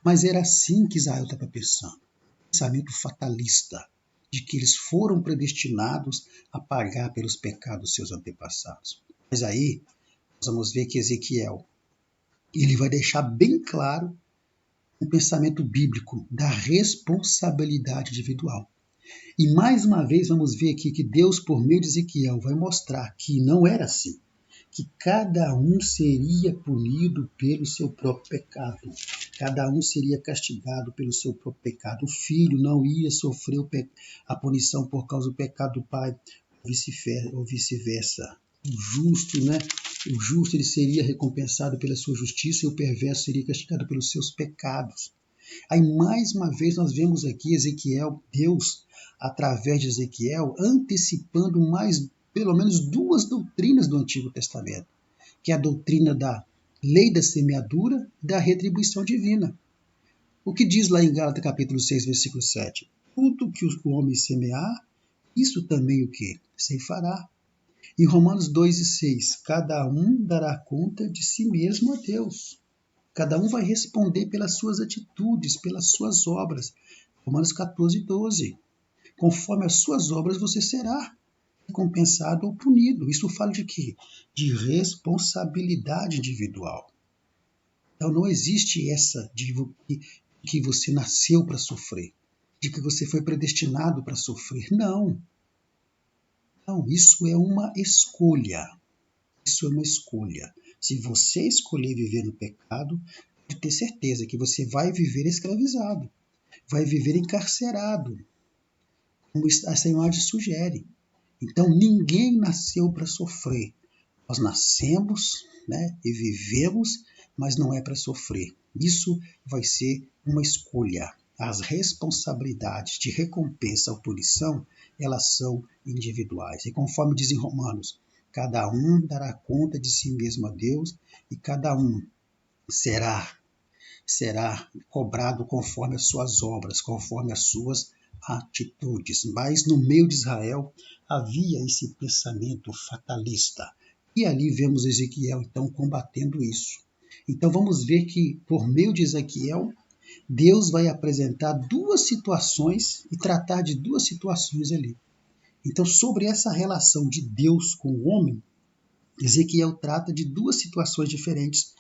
Mas era assim que Israel estava pensando. Pensamento fatalista, de que eles foram predestinados a pagar pelos pecados dos seus antepassados. Mas aí, nós vamos ver que Ezequiel, ele vai deixar bem claro o pensamento bíblico da responsabilidade individual. E mais uma vez vamos ver aqui que Deus, por meio de Ezequiel, vai mostrar que não era assim, que cada um seria punido pelo seu próprio pecado, cada um seria castigado pelo seu próprio pecado. O filho não ia sofrer a punição por causa do pecado do pai, ou vice-versa. O justo ele seria recompensado pela sua justiça e o perverso seria castigado pelos seus pecados. Aí mais uma vez nós vemos aqui Ezequiel, Deus, através de Ezequiel, antecipando pelo menos duas doutrinas do Antigo Testamento, que é a doutrina da lei da semeadura e da retribuição divina. O que diz lá em Gálatas capítulo 6, versículo 7? Tudo que o homem semear, isso também o que? Ceifará. Em Romanos 2 e 6, cada um dará conta de si mesmo a Deus. Cada um vai responder pelas suas atitudes, pelas suas obras. Romanos 14 e 12. Conforme as suas obras você será recompensado ou punido. Isso fala de quê? De responsabilidade individual. Então não existe essa de que você nasceu para sofrer, de que você foi predestinado para sofrer. Não. Não, isso é uma escolha. Isso é uma escolha. Se você escolher viver no pecado, pode ter certeza que você vai viver escravizado, vai viver encarcerado, como essa imagem sugere. Então, ninguém nasceu para sofrer. Nós nascemos, né, e vivemos, mas não é para sofrer. Isso vai ser uma escolha. As responsabilidades de recompensa ou punição, elas são individuais. E conforme diz em Romanos, cada um dará conta de si mesmo a Deus e cada um será cobrado conforme as suas obras, conforme as suas atitudes. Mas no meio de Israel havia esse pensamento fatalista. E ali vemos Ezequiel então combatendo isso. Então vamos ver que por meio de Ezequiel, Deus vai apresentar duas situações e tratar de duas situações ali. Então sobre essa relação de Deus com o homem, Ezequiel trata de duas situações diferentes.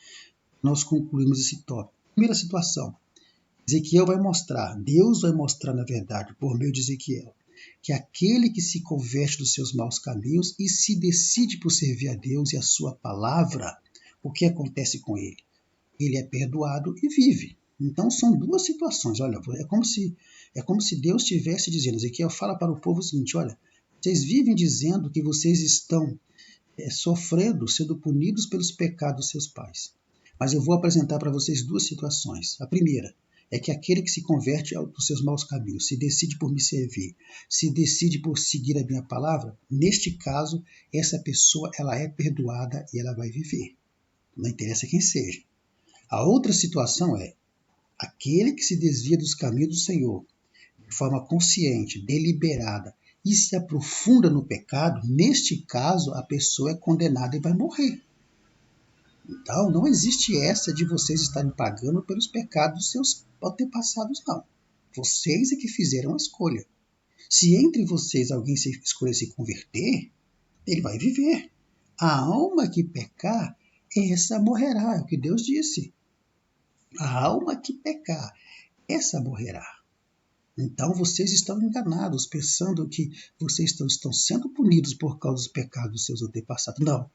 Nós concluímos esse tópico. Primeira situação, Ezequiel vai mostrar, Deus vai mostrar, na verdade, por meio de Ezequiel, que aquele que se converte dos seus maus caminhos e se decide por servir a Deus e a sua palavra, o que acontece com ele? Ele é perdoado e vive. Então são duas situações. Olha, é como se Deus estivesse dizendo, Ezequiel fala para o povo o seguinte, olha, vocês vivem dizendo que vocês estão sofrendo, sendo punidos pelos pecados dos seus pais. Mas eu vou apresentar para vocês duas situações. A primeira é que aquele que se converte dos seus maus caminhos, se decide por me servir, se decide por seguir a minha palavra, neste caso, essa pessoa ela é perdoada e ela vai viver. Não interessa quem seja. A outra situação é aquele que se desvia dos caminhos do Senhor, de forma consciente, deliberada, e se aprofunda no pecado, neste caso, a pessoa é condenada e vai morrer. Então, não existe essa de vocês estarem pagando pelos pecados dos seus antepassados, não. Vocês é que fizeram a escolha. Se entre vocês alguém escolher se converter, ele vai viver. A alma que pecar, essa morrerá, é o que Deus disse. A alma que pecar, essa morrerá. Então vocês estão enganados, pensando que vocês estão sendo punidos por causa dos pecados dos seus antepassados. Não,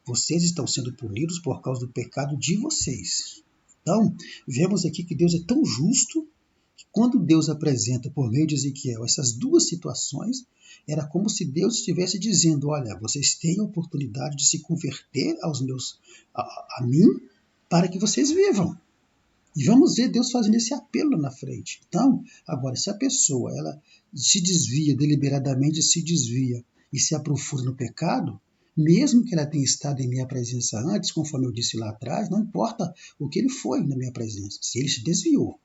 vocês estão sendo punidos por causa do pecado de vocês. Então, vemos aqui que Deus é tão justo que quando Deus apresenta por meio de Ezequiel essas duas situações, era como se Deus estivesse dizendo, olha, vocês têm a oportunidade de se converter a mim para que vocês vivam. E vamos ver Deus fazendo esse apelo na frente. Então, agora, se a pessoa ela se desvia, deliberadamente se desvia e se aprofunda no pecado, mesmo que ela tenha estado em minha presença antes, conforme eu disse lá atrás, não importa o que ele foi na minha presença. Se ele se desviou,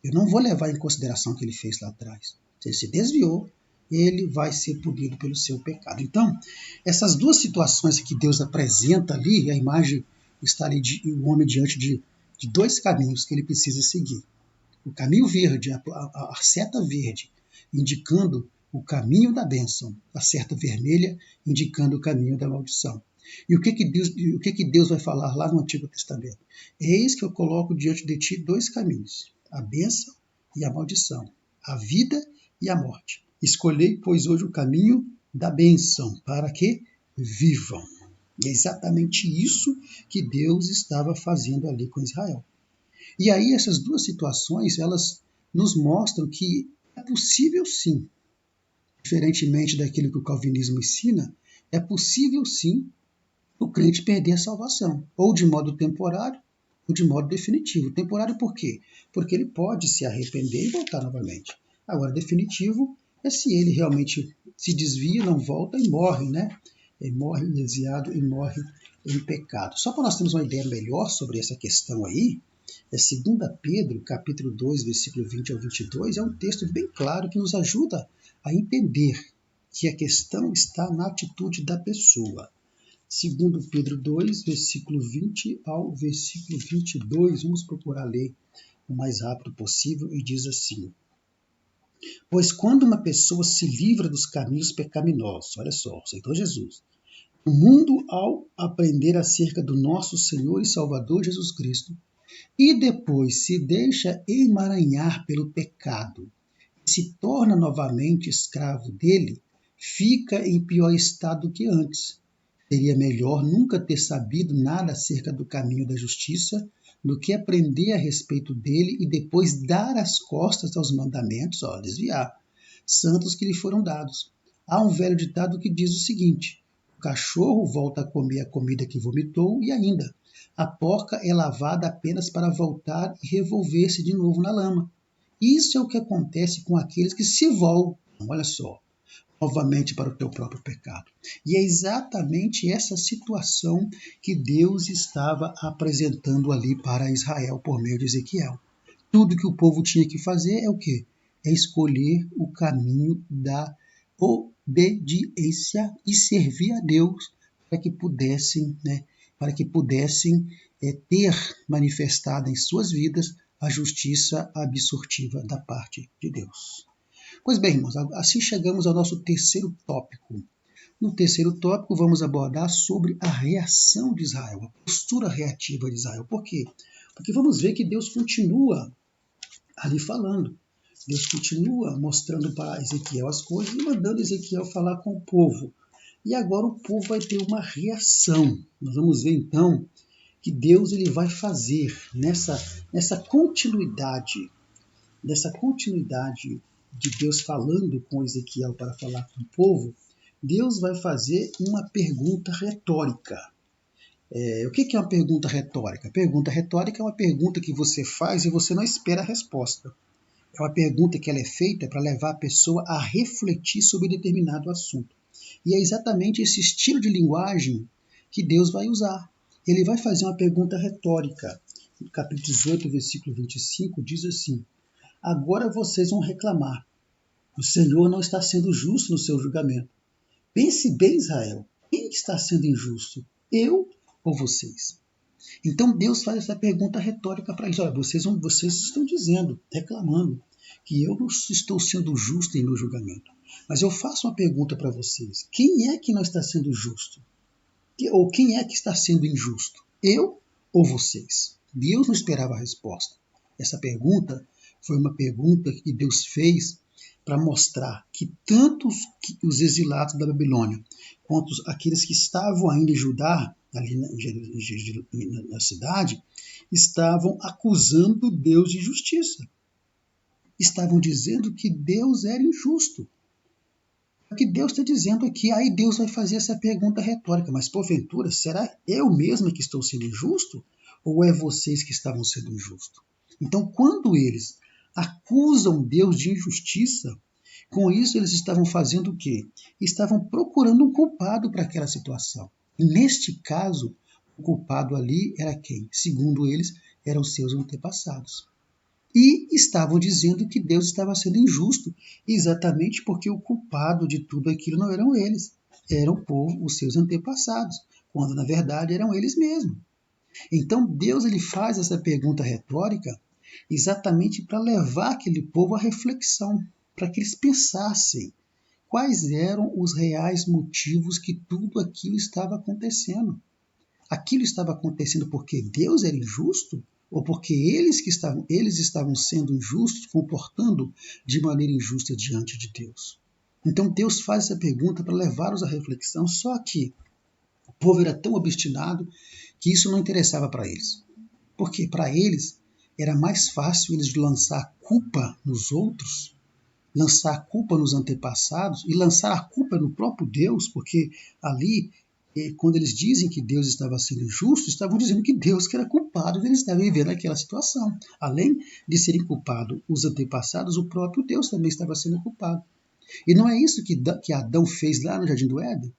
eu não vou levar em consideração o que ele fez lá atrás. Se ele se desviou, ele vai ser punido pelo seu pecado. Então, essas duas situações que Deus apresenta ali, a imagem está ali o homem diante de dois caminhos que ele precisa seguir. O caminho verde, a seta verde, indicando o caminho da bênção, a seta vermelha, indicando o caminho da maldição. E o que Deus vai falar lá no Antigo Testamento? Eis que eu coloco diante de ti dois caminhos, a bênção e a maldição, a vida e a morte. Escolhei, pois, hoje o caminho da bênção, para que vivam. E é exatamente isso que Deus estava fazendo ali com Israel. E aí essas duas situações, elas nos mostram que é possível sim, diferentemente daquilo que o calvinismo ensina, é possível sim o crente perder a salvação, ou de modo temporário, ou de modo definitivo. Temporário por quê? Porque ele pode se arrepender e voltar novamente. Agora, definitivo é se ele realmente se desvia, não volta e morre, né? Ele morre desviado e morre em pecado. Só para nós termos uma ideia melhor sobre essa questão aí, 2 Pedro, capítulo 2, versículo 20 ao 22, é um texto bem claro que nos ajuda a entender que a questão está na atitude da pessoa. 2 Pedro 2, versículo 20 ao versículo 22, vamos procurar ler o mais rápido possível, e diz assim: pois quando uma pessoa se livra dos caminhos pecaminosos, olha só, aceitou Jesus, o mundo, ao aprender acerca do nosso Senhor e Salvador Jesus Cristo, e depois se deixa emaranhar pelo pecado e se torna novamente escravo dele, fica em pior estado que antes. Seria melhor nunca ter sabido nada acerca do caminho da justiça do que aprender a respeito dele e depois dar as costas aos mandamentos, desviar, santos que lhe foram dados. Há um velho ditado que diz o seguinte: o cachorro volta a comer a comida que vomitou e ainda, a porca é lavada apenas para voltar e revolver-se de novo na lama. Isso é o que acontece com aqueles que se voltam, olha só, novamente para o teu próprio pecado. E é exatamente essa situação que Deus estava apresentando ali para Israel por meio de Ezequiel. Tudo que o povo tinha que fazer é o quê? É escolher o caminho da obediência e servir a Deus para que pudessem, ter manifestado em suas vidas a justiça absortiva da parte de Deus. Pois bem, irmãos, assim chegamos ao nosso terceiro tópico, No terceiro tópico, vamos abordar sobre a reação de Israel, a postura reativa de Israel. Por quê? Porque vamos ver que Deus continua ali falando. Deus continua mostrando para Ezequiel as coisas e mandando Ezequiel falar com o povo. E agora o povo vai ter uma reação. Nós vamos ver então que Deus ele vai fazer nessa continuidade, de Deus falando com Ezequiel para falar com o povo, Deus vai fazer uma pergunta retórica. O que é uma pergunta retórica? Pergunta retórica é uma pergunta que você faz e você não espera a resposta. É uma pergunta que ela é feita para levar a pessoa a refletir sobre determinado assunto. E é exatamente esse estilo de linguagem que Deus vai usar. Ele vai fazer uma pergunta retórica. No capítulo 18, versículo 25, diz assim: agora vocês vão reclamar. O Senhor não está sendo justo no seu julgamento. Pense bem, Israel. Quem está sendo injusto? Eu ou vocês? Então Deus faz essa pergunta retórica para eles. Olha, vocês estão dizendo, reclamando, que eu não estou sendo justo em meu julgamento. Mas eu faço uma pergunta para vocês. Quem é que não está sendo justo? Ou quem é que está sendo injusto? Eu ou vocês? Deus não esperava a resposta. Essa pergunta foi uma pergunta que Deus fez para mostrar que tanto os exilados da Babilônia quanto aqueles que estavam ainda em Judá, ali na cidade, estavam acusando Deus de injustiça. Estavam dizendo que Deus era injusto. O que Deus está dizendo aqui, aí Deus vai fazer essa pergunta retórica, mas porventura, será eu mesmo que estou sendo injusto? Ou é vocês que estavam sendo injustos? Então, quando eles acusam Deus de injustiça, com isso eles estavam fazendo o quê? Estavam procurando um culpado para aquela situação. E neste caso, o culpado ali era quem? Segundo eles, eram seus antepassados. E estavam dizendo que Deus estava sendo injusto, exatamente porque o culpado de tudo aquilo não eram eles, eram o povo, os seus antepassados, quando na verdade eram eles mesmos. Então Deus ele faz essa pergunta retórica exatamente para levar aquele povo à reflexão, para que eles pensassem quais eram os reais motivos que tudo aquilo estava acontecendo. Aquilo estava acontecendo porque Deus era injusto? Ou porque eles estavam sendo injustos, comportando de maneira injusta diante de Deus? Então Deus faz essa pergunta para levá-los à reflexão, só que o povo era tão obstinado que isso não interessava para eles. Porque para eles era mais fácil eles lançar a culpa nos outros, lançar a culpa nos antepassados e lançar a culpa no próprio Deus, porque ali, quando eles dizem que Deus estava sendo injusto, estavam dizendo que Deus que era culpado de eles estarem vivendo aquela situação. Além de serem culpados os antepassados, o próprio Deus também estava sendo culpado. E não é isso que Adão fez lá no Jardim do Éden?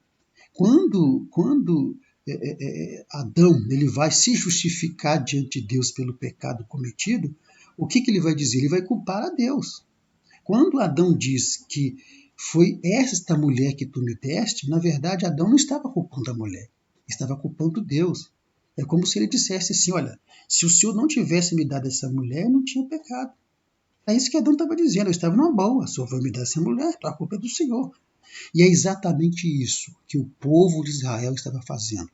Quando Adão ele vai se justificar diante de Deus pelo pecado cometido, o que ele vai dizer? Ele vai culpar a Deus. Quando Adão diz que foi esta mulher que tu me deste, na verdade Adão não estava culpando a mulher, estava culpando Deus. É como se ele dissesse assim, olha, se o Senhor não tivesse me dado essa mulher, não tinha pecado. É isso que Adão estava dizendo, eu estava numa boa, o Senhor vai me dar essa mulher, então a culpa é do Senhor. E é exatamente isso que o povo de Israel estava fazendo.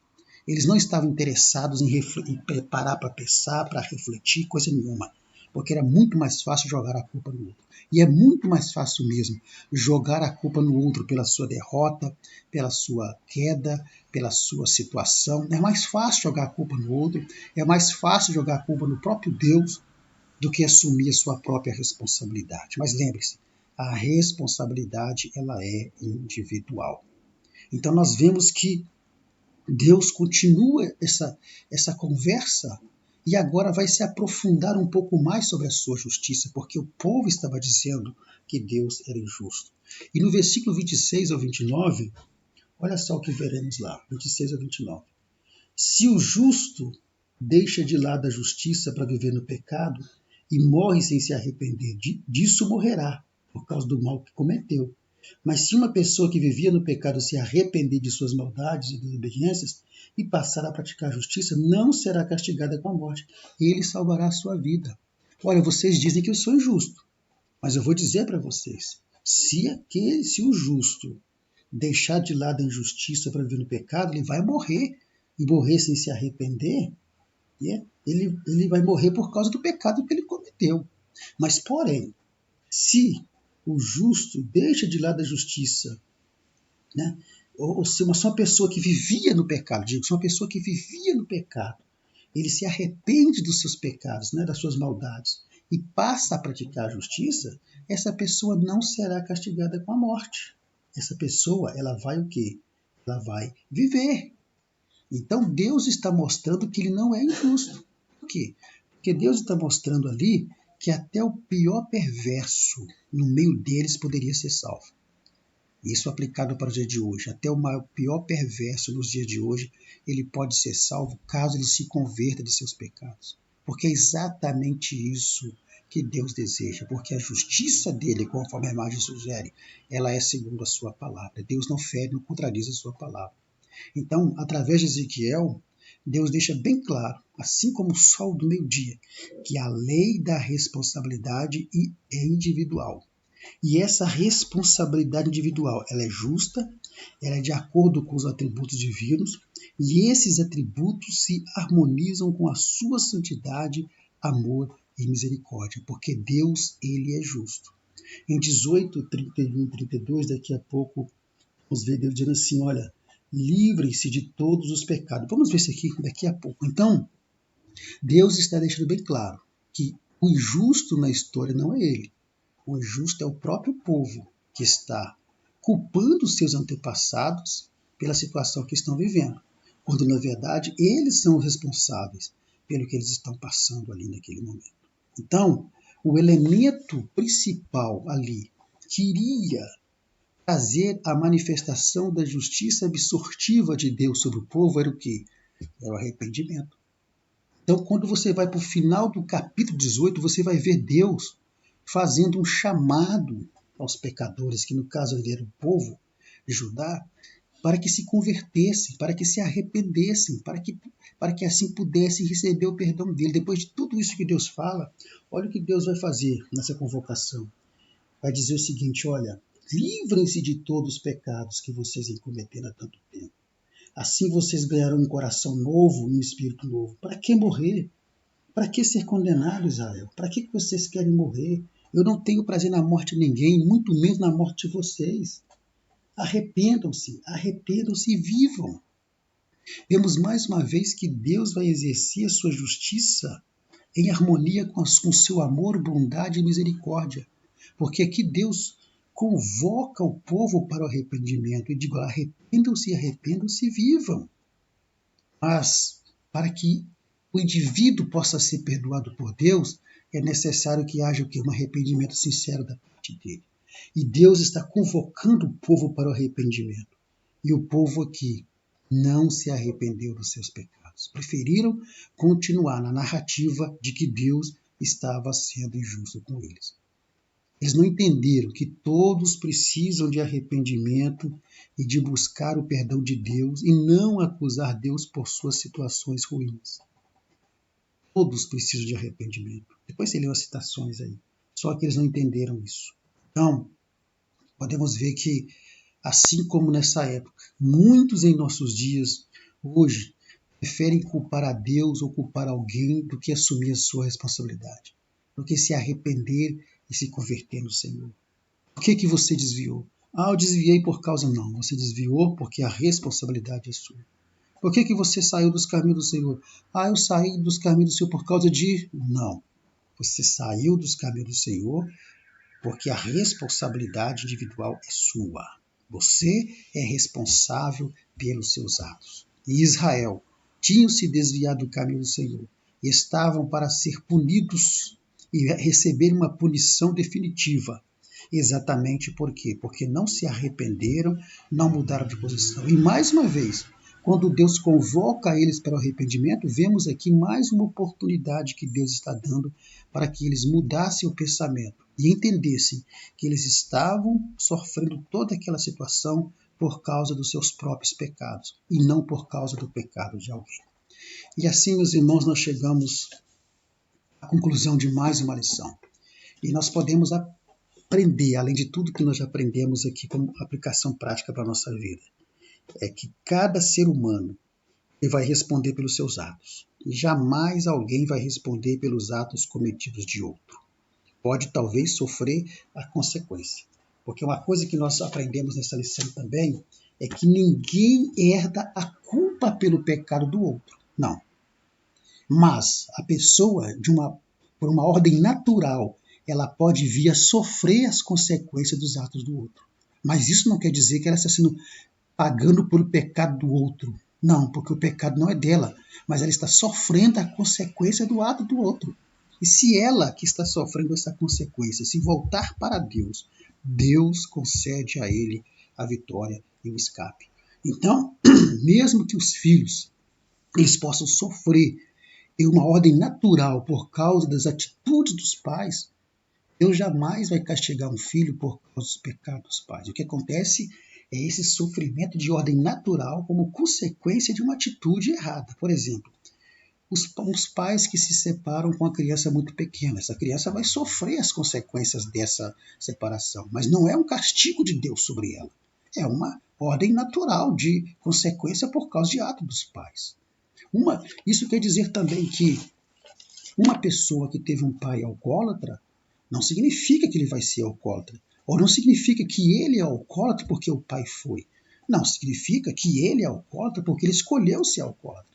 Eles não estavam interessados em parar para pensar, para refletir, coisa nenhuma. Porque era muito mais fácil jogar a culpa no outro. E é muito mais fácil mesmo jogar a culpa no outro pela sua derrota, pela sua queda, pela sua situação. É mais fácil jogar a culpa no outro, é mais fácil jogar a culpa no próprio Deus do que assumir a sua própria responsabilidade. Mas lembre-se, a responsabilidade ela é individual. Então nós vemos que Deus continua essa conversa e agora vai se aprofundar um pouco mais sobre a sua justiça, porque o povo estava dizendo que Deus era injusto. E no versículo 26 ao 29, olha só o que veremos lá, 26 ao 29. Se o justo deixa de lado a justiça para viver no pecado e morre sem se arrepender, disso morrerá, por causa do mal que cometeu. Mas se uma pessoa que vivia no pecado se arrepender de suas maldades e desobediências e passar a praticar a justiça, não será castigada com a morte. Ele salvará a sua vida. Olha, vocês dizem que eu sou injusto, mas eu vou dizer para vocês, se o justo deixar de lado a injustiça para viver no pecado, ele vai morrer. E morrer sem se arrepender, né? Ele vai morrer por causa do pecado que ele cometeu. Mas, porém, se o justo deixa de lado a justiça, né? Ou se uma pessoa que vivia no pecado, digo, se uma pessoa que vivia no pecado, ele se arrepende dos seus pecados, né, das suas maldades, e passa a praticar a justiça, essa pessoa não será castigada com a morte. Essa pessoa, ela vai o quê? Ela vai viver. Então Deus está mostrando que ele não é injusto. Por quê? Porque Deus está mostrando ali que até o pior perverso no meio deles poderia ser salvo. Isso aplicado para o dia de hoje. Até o pior perverso nos dias de hoje, ele pode ser salvo caso ele se converta de seus pecados. Porque é exatamente isso que Deus deseja. Porque a justiça dele, conforme a imagem sugere, ela é segundo a sua palavra. Deus não fere, não contradiz a sua palavra. Então, através de Ezequiel, Deus deixa bem claro, assim como o sol do meio-dia, que a lei da responsabilidade é individual. E essa responsabilidade individual, ela é justa, ela é de acordo com os atributos divinos, e esses atributos se harmonizam com a sua santidade, amor e misericórdia, porque Deus, ele é justo. Em 18, 31 e 32, daqui a pouco, vamos ver Deus dizendo assim, olha, livrem-se de todos os pecados. Vamos ver isso aqui daqui a pouco. Então, Deus está deixando bem claro que o injusto na história não é ele. O injusto é o próprio povo que está culpando os seus antepassados pela situação que estão vivendo, quando na verdade eles são responsáveis pelo que eles estão passando ali naquele momento. Então, o elemento principal ali que iria trazer a manifestação da justiça absortiva de Deus sobre o povo era o quê? Era o arrependimento. Então, quando você vai para o final do capítulo 18, você vai ver Deus fazendo um chamado aos pecadores, que no caso ali era o povo de Judá, para que se convertessem, para que se arrependessem, para que assim pudessem receber o perdão dele. Depois de tudo isso que Deus fala, olha o que Deus vai fazer nessa convocação. Vai dizer o seguinte, olha, livrem-se de todos os pecados que vocês vêm cometendo há tanto tempo. Assim vocês ganharão um coração novo e um espírito novo. Para que morrer? Para que ser condenado, Israel? Para que vocês querem morrer? Eu não tenho prazer na morte de ninguém, muito menos na morte de vocês. Arrependam-se e vivam. Vemos mais uma vez que Deus vai exercer a sua justiça em harmonia com o seu amor, bondade e misericórdia. Porque aqui Deus convoca o povo para o arrependimento e diz, arrependam-se e vivam. Mas para que o indivíduo possa ser perdoado por Deus, é necessário que haja o quê? Um arrependimento sincero da parte dele. E Deus está convocando o povo para o arrependimento. E o povo aqui não se arrependeu dos seus pecados. Preferiram continuar na narrativa de que Deus estava sendo injusto com eles. Eles não entenderam que todos precisam de arrependimento e de buscar o perdão de Deus e não acusar Deus por suas situações ruins. Todos precisam de arrependimento. Depois você lê as citações aí. Só que eles não entenderam isso. Então, podemos ver que, assim como nessa época, muitos em nossos dias, hoje, preferem culpar a Deus ou culpar alguém do que assumir a sua responsabilidade, do que se arrepender e se converter no Senhor. Por que você desviou? Eu desviei por causa... Não, você desviou porque a responsabilidade é sua. Por que você saiu dos caminhos do Senhor? Eu saí dos caminhos do Senhor por causa de... Não. Você saiu dos caminhos do Senhor porque a responsabilidade individual é sua. Você é responsável pelos seus atos. E Israel tinham se desviado do caminho do Senhor e estavam para ser punidos e receber uma punição definitiva. Exatamente por quê? Porque não se arrependeram, não mudaram de posição. E mais uma vez, quando Deus convoca eles para o arrependimento, vemos aqui mais uma oportunidade que Deus está dando para que eles mudassem o pensamento e entendessem que eles estavam sofrendo toda aquela situação por causa dos seus próprios pecados e não por causa do pecado de alguém. E assim, meus irmãos, nós chegamos à conclusão de mais uma lição. E nós podemos aprender, além de tudo que nós já aprendemos aqui como aplicação prática para a nossa vida, é que cada ser humano ele vai responder pelos seus atos. E jamais alguém vai responder pelos atos cometidos de outro. Pode talvez sofrer a consequência. Porque uma coisa que nós aprendemos nessa lição também é que ninguém herda a culpa pelo pecado do outro. Não. Mas a pessoa, por uma ordem natural, ela pode vir a sofrer as consequências dos atos do outro. Mas isso não quer dizer que ela está sendo pagando pelo pecado do outro. Não, porque o pecado não é dela, mas ela está sofrendo a consequência do ato do outro. E se ela que está sofrendo essa consequência se voltar para Deus, Deus concede a ele a vitória e o escape. Então, mesmo que os filhos eles possam sofrer em uma ordem natural por causa das atitudes dos pais, Deus jamais vai castigar um filho por causa dos pecados dos pais. O que acontece é esse sofrimento de ordem natural como consequência de uma atitude errada. Por exemplo, os pais que se separam com a criança muito pequena. Essa criança vai sofrer as consequências dessa separação, mas não é um castigo de Deus sobre ela. É uma ordem natural de consequência por causa de ato dos pais. Isso quer dizer também que uma pessoa que teve um pai alcoólatra não significa que ele vai ser alcoólatra. Ou não significa que ele é alcoólatra porque o pai foi. Não, significa que ele é alcoólatra porque ele escolheu ser alcoólatra.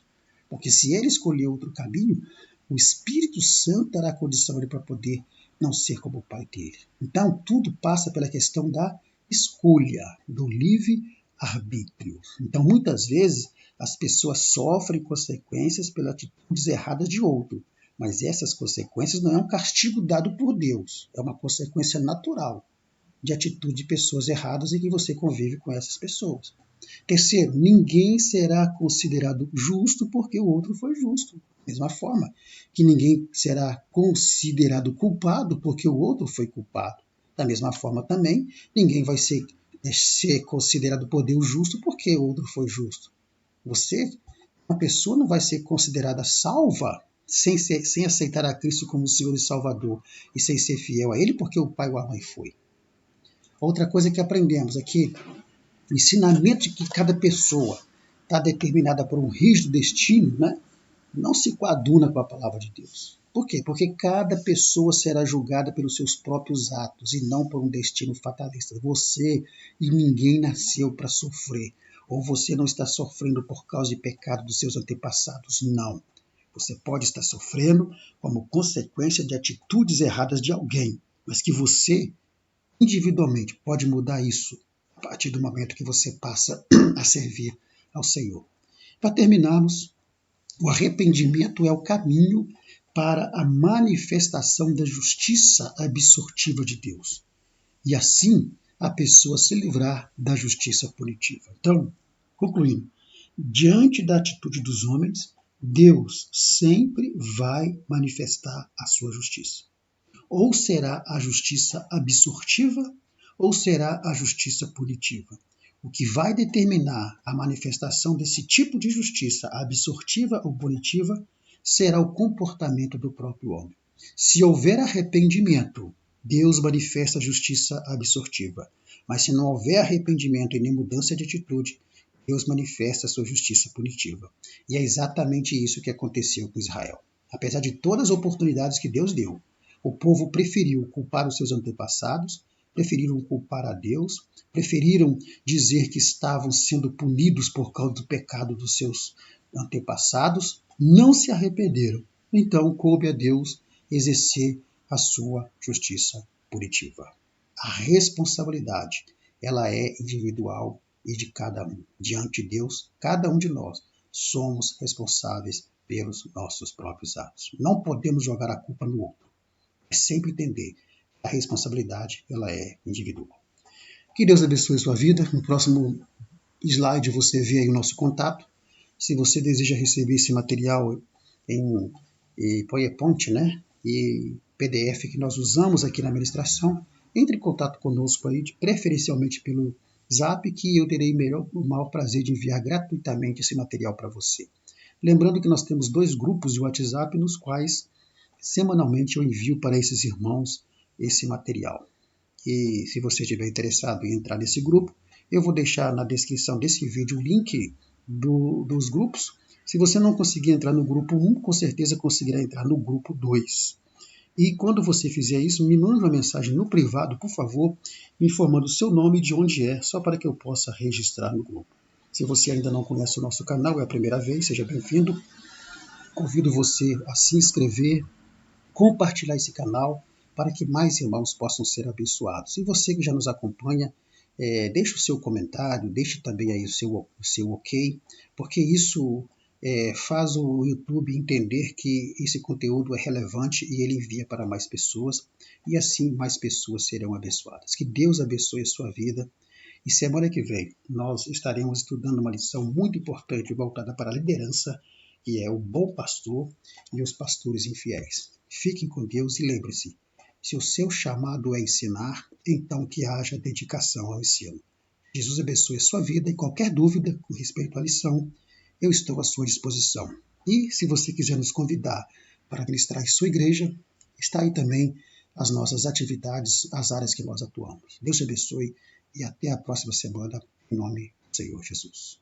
Porque se ele escolher outro caminho, o Espírito Santo dará condição a ele para poder não ser como o pai dele. Então, tudo passa pela questão da escolha, do livre-arbítrio. Então, muitas vezes, as pessoas sofrem consequências pelas atitudes erradas de outro. Mas essas consequências não é um castigo dado por Deus. É uma consequência natural de atitude de pessoas erradas e que você convive com essas pessoas. Terceiro, ninguém será considerado justo porque o outro foi justo. Da mesma forma que ninguém será considerado culpado porque o outro foi culpado. Da mesma forma também, ninguém vai ser considerado por Deus justo porque o outro foi justo. Uma pessoa não vai ser considerada salva sem aceitar a Cristo como Senhor e Salvador e sem ser fiel a Ele porque o pai ou a mãe foi. Outra coisa que aprendemos é que o ensinamento de que cada pessoa está determinada por um rígido destino, né, não se coaduna com a palavra de Deus. Por quê? Porque cada pessoa será julgada pelos seus próprios atos e não por um destino fatalista. Você e ninguém nasceu para sofrer. Ou você não está sofrendo por causa de pecado dos seus antepassados. Não. Você pode estar sofrendo como consequência de atitudes erradas de alguém, mas que você, individualmente, pode mudar isso a partir do momento que você passa a servir ao Senhor. Para terminarmos, o arrependimento é o caminho para a manifestação da justiça absortiva de Deus. E assim, a pessoa se livrar da justiça punitiva. Então, concluindo, diante da atitude dos homens, Deus sempre vai manifestar a sua justiça. Ou será a justiça absortiva, ou será a justiça punitiva. O que vai determinar a manifestação desse tipo de justiça, absortiva ou punitiva, será o comportamento do próprio homem. Se houver arrependimento, Deus manifesta a justiça absortiva. Mas se não houver arrependimento e nem mudança de atitude, Deus manifesta a sua justiça punitiva. E é exatamente isso que aconteceu com Israel. Apesar de todas as oportunidades que Deus deu, o povo preferiu culpar os seus antepassados, preferiram culpar a Deus, preferiram dizer que estavam sendo punidos por causa do pecado dos seus antepassados, não se arrependeram. Então, coube a Deus exercer a sua justiça punitiva. A responsabilidade, ela é individual e de cada um. Diante de Deus, cada um de nós somos responsáveis pelos nossos próprios atos. Não podemos jogar a culpa no outro. É sempre entender que a responsabilidade, ela é individual. Que Deus abençoe a sua vida. No próximo slide você vê aí o nosso contato. Se você deseja receber esse material em PowerPoint, né, e PDF que nós usamos aqui na administração, entre em contato conosco aí, preferencialmente pelo Zap, que eu terei o maior prazer de enviar gratuitamente esse material para você. Lembrando que nós temos 2 grupos de WhatsApp nos quais semanalmente eu envio para esses irmãos esse material. E se você estiver interessado em entrar nesse grupo, eu vou deixar na descrição desse vídeo o link dos grupos. Se você não conseguir entrar no grupo 1, com certeza conseguirá entrar no grupo 2. E quando você fizer isso, me manda uma mensagem no privado, por favor, me informando o seu nome e de onde é, só para que eu possa registrar no grupo. Se você ainda não conhece o nosso canal, é a primeira vez, seja bem-vindo. Convido você a se inscrever, compartilhar esse canal para que mais irmãos possam ser abençoados. E você que já nos acompanha, deixe o seu comentário, deixe também aí o seu ok, porque isso faz o YouTube entender que esse conteúdo é relevante e ele envia para mais pessoas, e assim mais pessoas serão abençoadas. Que Deus abençoe a sua vida. E semana que vem nós estaremos estudando uma lição muito importante voltada para a liderança, que é o bom pastor e os pastores infiéis. Fiquem com Deus e lembre-se, se o seu chamado é ensinar, então que haja dedicação ao ensino. Jesus abençoe a sua vida e qualquer dúvida com respeito à lição, eu estou à sua disposição. E se você quiser nos convidar para ministrar em sua igreja, está aí também as nossas atividades, as áreas que nós atuamos. Deus te abençoe e até a próxima semana, em nome do Senhor Jesus.